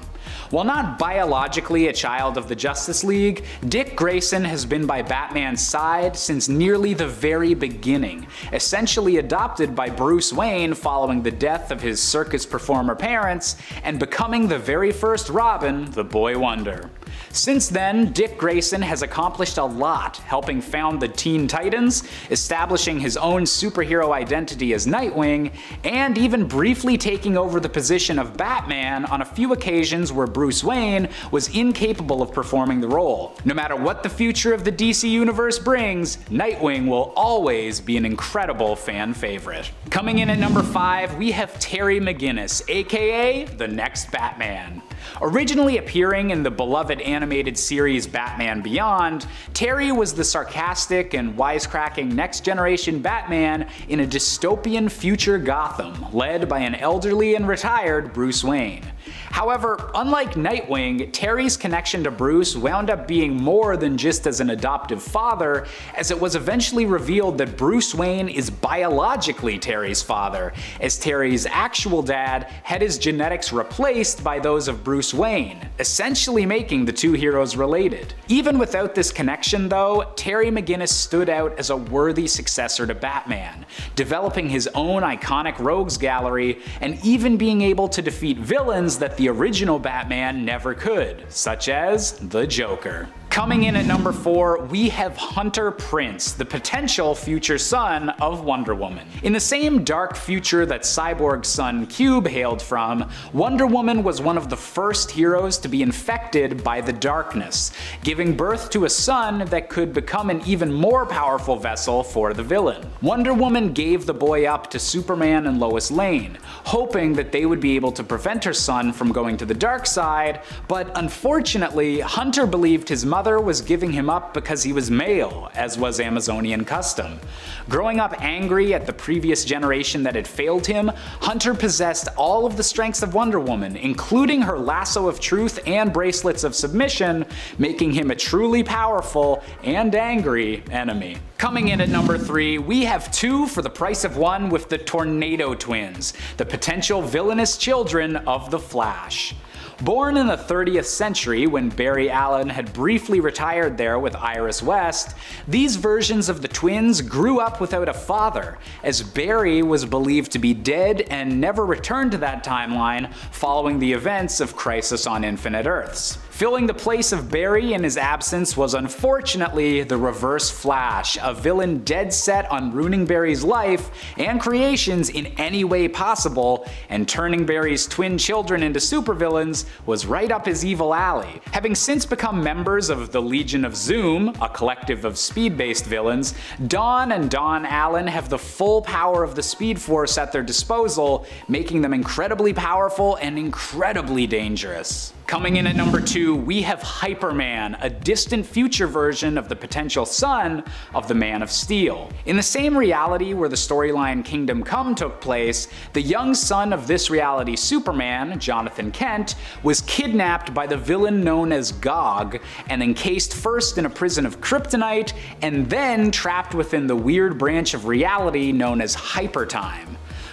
While not biologically a child of the Justice League, Dick Grayson has been by Batman's side since nearly the very beginning, essentially adopted by Bruce Wayne following the death of his circus performer parents, and becoming the very first Robin, the Boy Wonder. Since then, Dick Grayson has accomplished a lot, helping found the Teen Titans, establishing his own superhero identity as Nightwing, and even briefly taking over the position of Batman on a few occasions where Bruce Wayne was incapable of performing the role. No matter what the future of the DC Universe brings, Nightwing will always be an incredible fan favorite. Coming in at number 5, we have Terry McGinnis, aka the next Batman. Originally appearing in the beloved animated series Batman Beyond, Terry was the sarcastic and wisecracking next-generation Batman in a dystopian future Gotham, led by an elderly and retired Bruce Wayne. However, unlike Nightwing, Terry's connection to Bruce wound up being more than just as an adoptive father, as it was eventually revealed that Bruce Wayne is biologically Terry's father, as Terry's actual dad had his genetics replaced by those of Bruce Wayne, essentially making the two heroes related. Even without this connection though, Terry McGinnis stood out as a worthy successor to Batman, developing his own iconic rogues gallery and even being able to defeat villains that the original Batman never could, such as the Joker. Coming in at number 4, we have Hunter Prince, the potential future son of Wonder Woman. In the same dark future that Cyborg's son Cube hailed from, Wonder Woman was one of the first heroes to be infected by the darkness, giving birth to a son that could become an even more powerful vessel for the villain. Wonder Woman gave the boy up to Superman and Lois Lane, hoping that they would be able to prevent her son from going to the dark side, but unfortunately, Hunter believed his mother was giving him up because he was male, as was Amazonian custom. Growing up angry at the previous generation that had failed him, Hunter possessed all of the strengths of Wonder Woman, including her lasso of truth and bracelets of submission, making him a truly powerful and angry enemy. Coming in at number 3, we have 2 for the price of 1 with the Tornado Twins, the potential villainous children of the Flash. Born in the 30th century when Barry Allen had briefly retired there with Iris West, these versions of the twins grew up without a father, as Barry was believed to be dead and never returned to that timeline following the events of Crisis on Infinite Earths. Filling the place of Barry in his absence was unfortunately the Reverse Flash, a villain dead set on ruining Barry's life and creations in any way possible, and turning Barry's twin children into supervillains was right up his evil alley. Having since become members of the Legion of Zoom, a collective of speed-based villains, Dawn and Dawn Allen have the full power of the Speed Force at their disposal, making them incredibly powerful and incredibly dangerous. Coming in at number 2, we have Hyperman, a distant future version of the potential son of the Man of Steel. In the same reality where the storyline Kingdom Come took place, the young son of this reality Superman, Jonathan Kent, was kidnapped by the villain known as Gog and encased first in a prison of kryptonite and then trapped within the weird branch of reality known as Hypertime.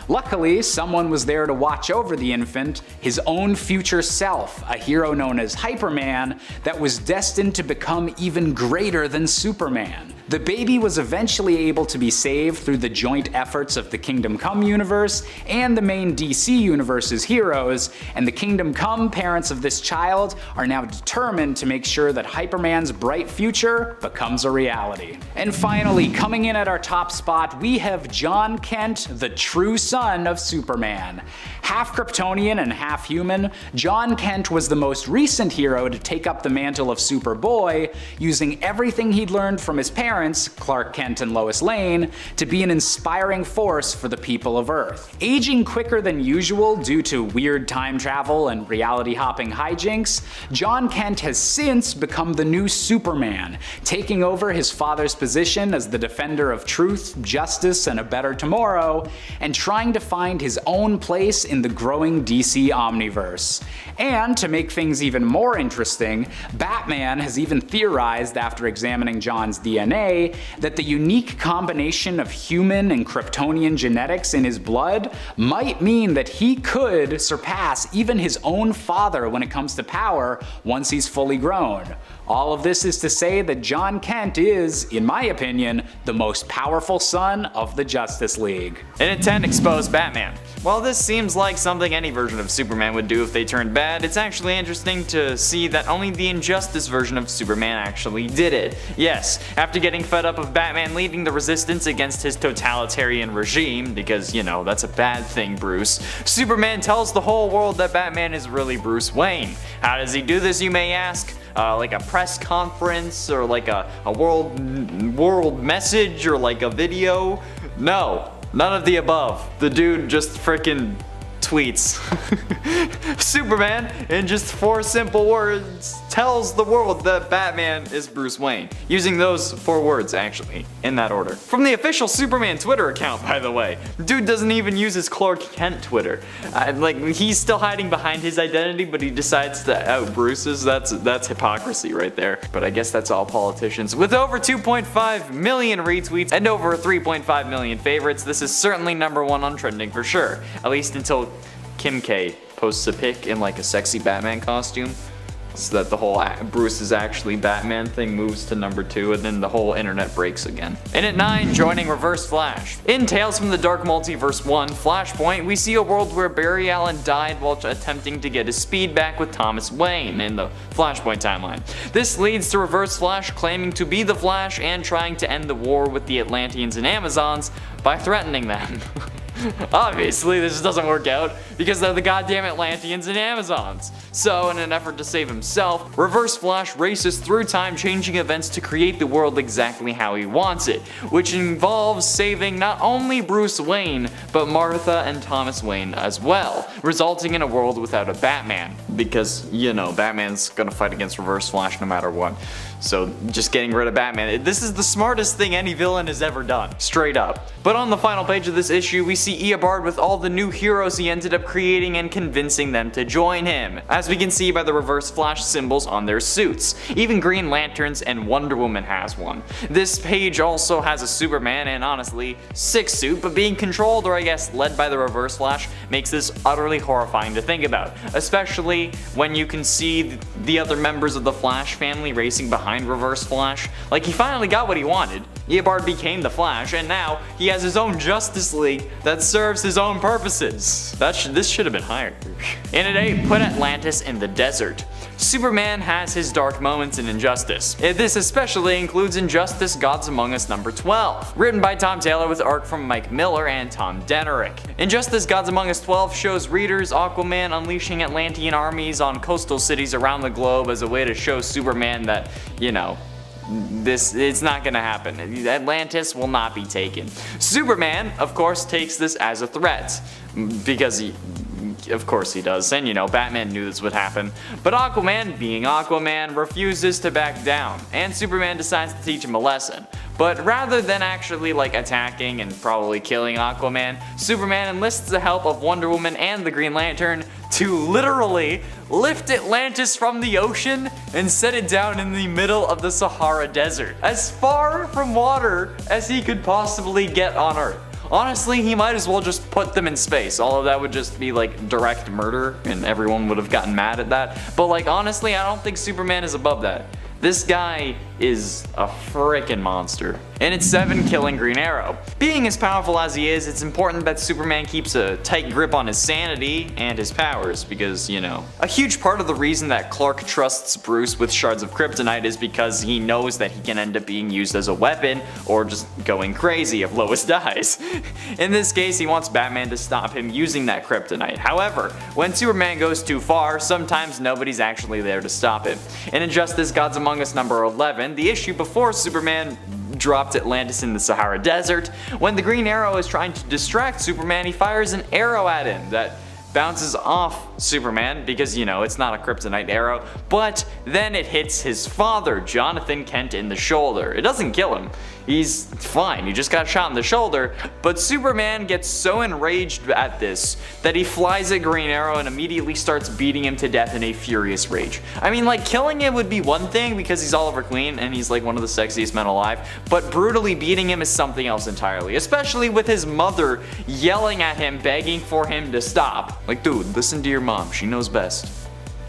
Luckily, someone was there to watch over the infant, his own future self, a hero known as Hyperman that was destined to become even greater than Superman. The baby was eventually able to be saved through the joint efforts of the Kingdom Come universe and the main DC universe's heroes, and the Kingdom Come parents of this child are now determined to make sure that Hyperman's bright future becomes a reality. And finally, coming in at our top spot, we have John Kent, the true son of Superman. Half Kryptonian and half human, John Kent was the most recent hero to take up the mantle of Superboy, using everything he'd learned from his parents, Clark Kent and Lois Lane, to be an inspiring force for the people of Earth. Aging quicker than usual due to weird time travel and reality-hopping hijinks, John Kent has since become the new Superman, taking over his father's position as the defender of truth, justice, and a better tomorrow, and trying to find his own place in the growing DC Omniverse. And to make things even more interesting, Batman has even theorized after examining John's DNA DNA that the unique combination of human and Kryptonian genetics in his blood might mean that he could surpass even his own father when it comes to power once he's fully grown. All of this is to say that John Kent is, in my opinion, the most powerful son of the Justice League. And at 10, expose Batman. While this seems like something any version of Superman would do if they turned bad, it's actually interesting to see that only the Injustice version of Superman actually did it. Yes, after getting fed up of Batman leading the resistance against his totalitarian regime, because, you know, that's a bad thing, Bruce, Superman tells the whole world that Batman is really Bruce Wayne. How does he do this, you may ask? Like a press conference, or like a world message, or like a video? No, none of the above. The dude just frickin' tweets. Superman, in just 4 simple words, tells the world that Batman is Bruce Wayne. Using those 4 words, actually, in that order. From the official Superman Twitter account, by the way. Dude doesn't even use his Clark Kent Twitter. Like, he's still hiding behind his identity, but he decides to out Bruce's. That's hypocrisy right there. But I guess that's all politicians. With over 2.5 million retweets and over 3.5 million favorites, this is certainly #1 on trending for sure. At least until Kim K posts a pic in like a sexy Batman costume, so that the whole Bruce is actually Batman thing moves to #2, and then the whole internet breaks again. And at 9, joining Reverse Flash. In Tales from the Dark Multiverse 1, Flashpoint, we see a world where Barry Allen died while attempting to get his speed back with Thomas Wayne in the Flashpoint timeline. This leads to Reverse Flash claiming to be the Flash and trying to end the war with the Atlanteans and Amazons by threatening them. Obviously, this doesn't work out because they're the goddamn Atlanteans and Amazons. So, in an effort to save himself, Reverse Flash races through time, changing events to create the world exactly how he wants it, which involves saving not only Bruce Wayne, but Martha and Thomas Wayne as well, resulting in a world without a Batman. Because, you know, Batman's gonna fight against Reverse Flash no matter what. So just getting rid of Batman, this is the smartest thing any villain has ever done, straight up. But on the final page of this issue, we see Eobard with all the new heroes he ended up creating and convincing them to join him, as we can see by the Reverse Flash symbols on their suits. Even Green Lanterns and Wonder Woman has one. This page also has a Superman and honestly, sick suit, but being controlled, or I guess led by the Reverse Flash, makes this utterly horrifying to think about, especially when you can see the other members of the Flash family racing behind Reverse Flash. Like, he finally got what he wanted. Eobard became the Flash, and now he has his own Justice League that serves his own purposes. This should have been higher. And at 8, put Atlantis in the desert. Superman has his dark moments in Injustice. This especially includes Injustice Gods Among Us #12, written by Tom Taylor with art from Mike Miller and Tom Denerick. Injustice Gods Among Us 12 shows readers Aquaman unleashing Atlantean armies on coastal cities around the globe as a way to show Superman that, you know, it's not gonna happen. Atlantis will not be taken. Superman, of course, takes this as a threat, because of course he does, and you know, Batman knew this would happen. But Aquaman, being Aquaman, refuses to back down, and Superman decides to teach him a lesson. But rather than actually like attacking and probably killing Aquaman, Superman enlists the help of Wonder Woman and the Green Lantern to literally lift Atlantis from the ocean and set it down in the middle of the Sahara Desert, as far from water as he could possibly get on Earth. Honestly, he might as well just put them in space, although that would just be like direct murder and everyone would have gotten mad at that. But like, honestly, I don't think Superman is above that. This guy is a frickin' monster. And it's 7, killing Green Arrow. Being as powerful as he is, it's important that Superman keeps a tight grip on his sanity and his powers, because, you know, a huge part of the reason that Clark trusts Bruce with shards of kryptonite is because he knows that he can end up being used as a weapon or just going crazy if Lois dies. In this case, he wants Batman to stop him using that kryptonite. However, when Superman goes too far, sometimes nobody's actually there to stop him. In Injustice Gods Among Us #11, the issue before Superman dropped Atlantis in the Sahara Desert, when the Green Arrow is trying to distract Superman, he fires an arrow at him that bounces off Superman because, you know, it's not a kryptonite arrow, but then it hits his father, Jonathan Kent, in the shoulder. It doesn't kill him. He's fine, he just got shot in the shoulder, but Superman gets so enraged at this that he flies at Green Arrow and immediately starts beating him to death in a furious rage. I mean, like, killing him would be one thing because he's Oliver Queen and he's like one of the sexiest men alive, but brutally beating him is something else entirely, especially with his mother yelling at him, begging for him to stop. Like, dude, listen to your mom, she knows best.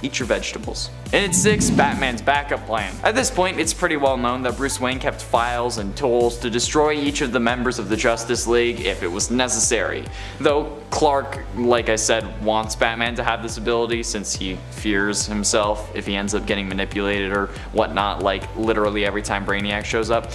Eat your vegetables. And at 6, Batman's backup plan. At this point, it's pretty well known that Bruce Wayne kept files and tools to destroy each of the members of the Justice League if it was necessary. Though Clark, like I said, wants Batman to have this ability since he fears himself if he ends up getting manipulated or whatnot, like literally every time Brainiac shows up.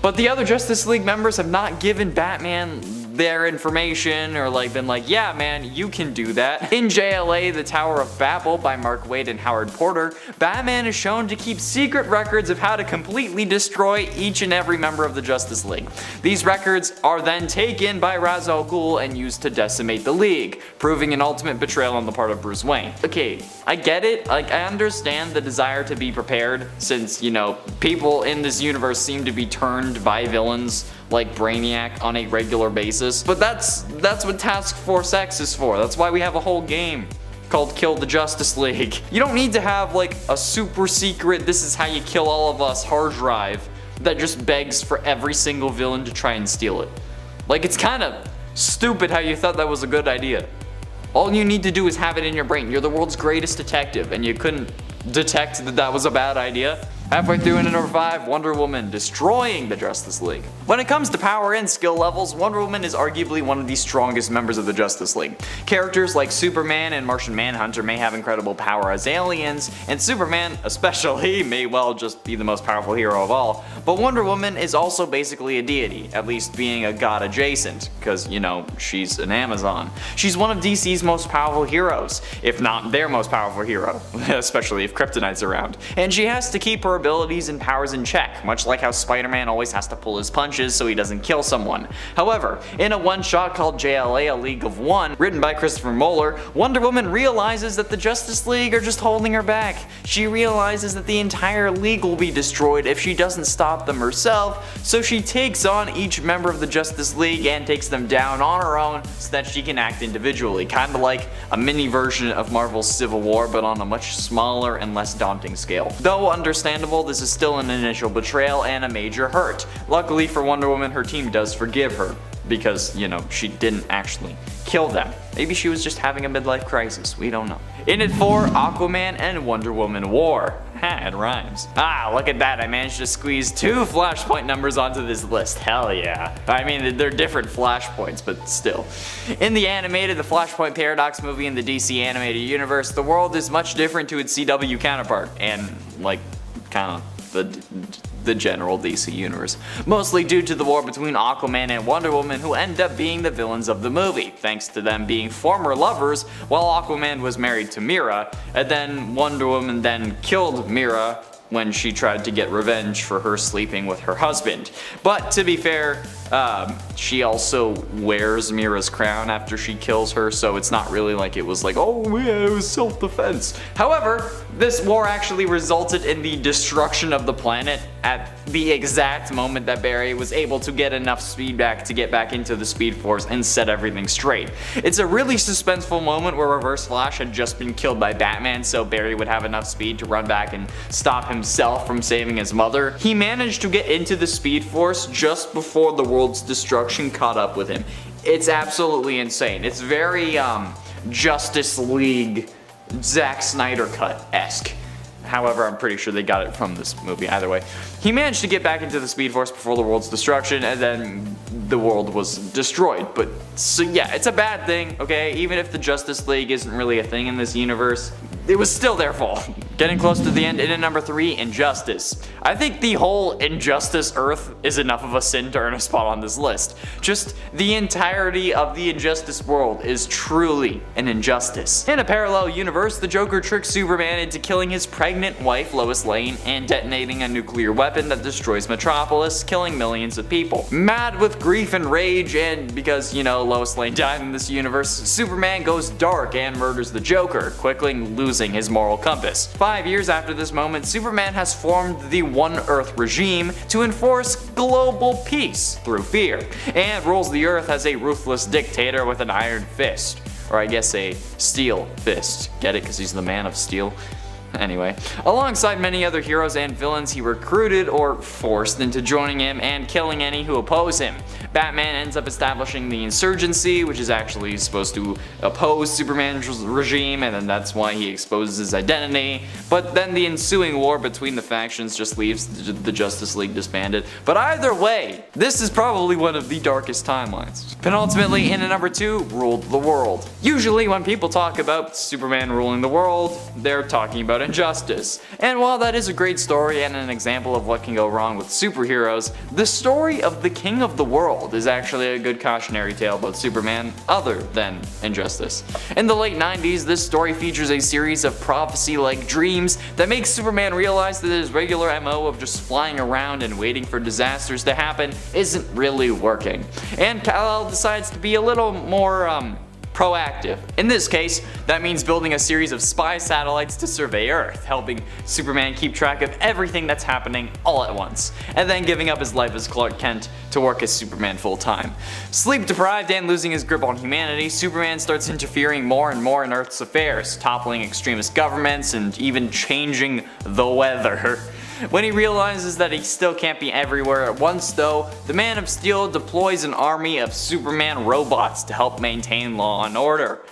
But the other Justice League members have not given Batman their information or like been like, yeah man, you can do that. In JLA, The Tower of Babel by Mark Waid and Howard Porter, Batman is shown to keep secret records of how to completely destroy each and every member of the Justice League. These records are then taken by Ra's al Ghul and used to decimate the League, proving an ultimate betrayal on the part of Bruce Wayne. Okay, I get it, like I understand the desire to be prepared since, you know, people in this universe seem to be turned by villains like Brainiac on a regular basis, but that's what Task Force X is for. That's why we have a whole game called Kill the Justice League. You don't need to have like a super secret, this is how you kill all of us hard drive that just begs for every single villain to try and steal it. Like, it's kind of stupid how you thought that was a good idea. All you need to do is have it in your brain. You're the world's greatest detective and you couldn't detect that that was a bad idea. Halfway through into number 5, Wonder Woman destroying the Justice League. When it comes to power and skill levels, Wonder Woman is arguably one of the strongest members of the Justice League. Characters like Superman and Martian Manhunter may have incredible power as aliens, and Superman especially may well just be the most powerful hero of all, but Wonder Woman is also basically a deity, at least being a god adjacent, because, you know, she's an Amazon. She's one of DC's most powerful heroes, if not their most powerful hero, especially if Kryptonite's around, and she has to keep her abilities and powers in check, much like how Spider-Man always has to pull his punches so he doesn't kill someone. However, in a one-shot called JLA A League of One, written by Christopher Moeller, Wonder Woman realizes that the Justice League are just holding her back. She realizes that the entire league will be destroyed if she doesn't stop them herself, so she takes on each member of the Justice League and takes them down on her own so that she can act individually, kinda like a mini version of Marvel's Civil War but on a much smaller and less daunting scale. Though understandable, this is still an initial betrayal and a major hurt. Luckily for Wonder Woman, her team does forgive her, because, you know, she didn't actually kill them. Maybe she was just having a midlife crisis, we don't know. In at 4, Aquaman and Wonder Woman War. Ha, it rhymes. Ah, look at that, I managed to squeeze 2 Flashpoint numbers onto this list, hell yeah. I mean, they're different Flashpoints, but still. In the animated The Flashpoint Paradox movie in the DC animated universe, the world is much different to its CW counterpart, and, like, kind of the general DC universe, mostly due to the war between Aquaman and Wonder Woman, who end up being the villains of the movie, thanks to them being former lovers while Aquaman was married to Mera, and then Wonder Woman then killed Mera when she tried to get revenge for her sleeping with her husband. But to be fair, she also wears Mera's crown after she kills her, so it's not really like it was like, oh yeah, it was self-defense. However, this war actually resulted in the destruction of the planet at the exact moment that Barry was able to get enough speed back to get back into the Speed Force and set everything straight. It's a really suspenseful moment where Reverse Flash had just been killed by Batman, so Barry would have enough speed to run back and stop himself from saving his mother. He managed to get into the Speed Force just before the world's destruction caught up with him. It's absolutely insane. It's very Justice League Zack Snyder cut-esque. However, I'm pretty sure they got it from this movie either way. He managed to get back into the Speed Force before the world's destruction, and then the world was destroyed. But, so yeah, it's a bad thing, okay? Even if the Justice League isn't really a thing in this universe, it was still their fault. Getting close to the end, in at number 3, Injustice. I think the whole Injustice Earth is enough of a sin to earn a spot on this list. Just the entirety of the Injustice world is truly an injustice. In a parallel universe, the Joker tricks Superman into killing his pregnant wife Lois Lane and detonating a nuclear weapon that destroys Metropolis, killing millions of people. Mad with grief and rage, and because, you know, Lois Lane died in this universe, Superman goes dark and murders the Joker, quickly losing his moral compass. 5 years after this moment, Superman has formed the One Earth regime to enforce global peace through fear, and rules the Earth as a ruthless dictator with an iron fist. Or I guess a steel fist. Get it? Because he's the Man of Steel. Anyway, alongside many other heroes and villains, he recruited or forced into joining him and killing any who oppose him. Batman ends up establishing the insurgency, which is actually supposed to oppose Superman's regime, and then that's why he exposes his identity. But then the ensuing war between the factions just leaves the Justice League disbanded. But either way, this is probably one of the darkest timelines. Penultimately, in at number 2, ruled the world. Usually when people talk about Superman ruling the world, they're talking about injustice. And while that is a great story and an example of what can go wrong with superheroes, the story of the King of the World is actually a good cautionary tale about Superman other than injustice. In the late 90s, this story features a series of prophecy-like dreams that make Superman realize that his regular MO of just flying around and waiting for disasters to happen isn't really working. And Kal-El decides to be a little more, proactive. In this case, that means building a series of spy satellites to survey Earth, helping Superman keep track of everything that's happening all at once, and then giving up his life as Clark Kent to work as Superman full time. Sleep deprived and losing his grip on humanity, Superman starts interfering more and more in Earth's affairs, toppling extremist governments and even changing the weather. When he realizes that he still can't be everywhere at once though, the Man of Steel deploys an army of Superman robots to help maintain law and order.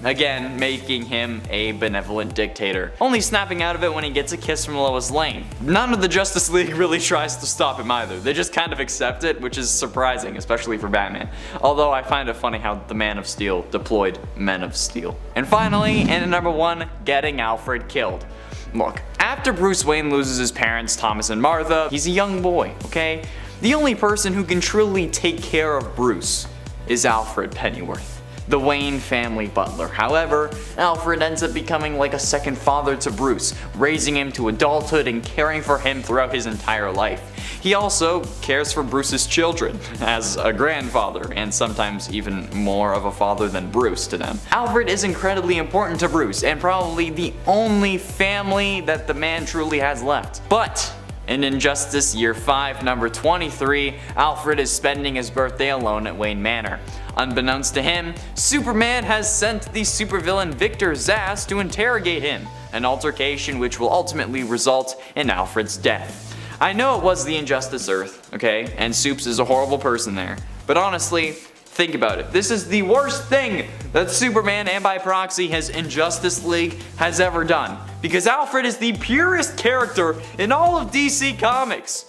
Again, making him a benevolent dictator, only snapping out of it when he gets a kiss from Lois Lane. None of the Justice League really tries to stop him either, they just kind of accept it, which is surprising, especially for Batman. Although I find it funny how the Man of Steel deployed Men of Steel. And finally, in at number 1, getting Alfred killed. Look, after Bruce Wayne loses his parents, Thomas and Martha, he's a young boy, okay? The only person who can truly take care of Bruce is Alfred Pennyworth, the Wayne family butler. However, Alfred ends up becoming like a second father to Bruce, raising him to adulthood and caring for him throughout his entire life. He also cares for Bruce's children, as a grandfather, and sometimes even more of a father than Bruce to them. Alfred is incredibly important to Bruce, and probably the only family that the man truly has left. But in Injustice Year 5, number 23, Alfred is spending his birthday alone at Wayne Manor. Unbeknownst to him, Superman has sent the supervillain Victor Zsasz to interrogate him, an altercation which will ultimately result in Alfred's death. I know it was the Injustice Earth, okay, and Supes is a horrible person there, but honestly, think about it. This is the worst thing that Superman, and by proxy his Injustice League, has ever done, because Alfred is the purest character in all of DC Comics.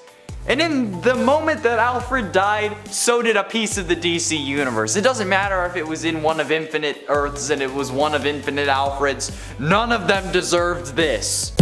And in the moment that Alfred died, so did a piece of the DC universe. It doesn't matter if it was in one of infinite Earths and it was one of infinite Alfreds, none of them deserved this.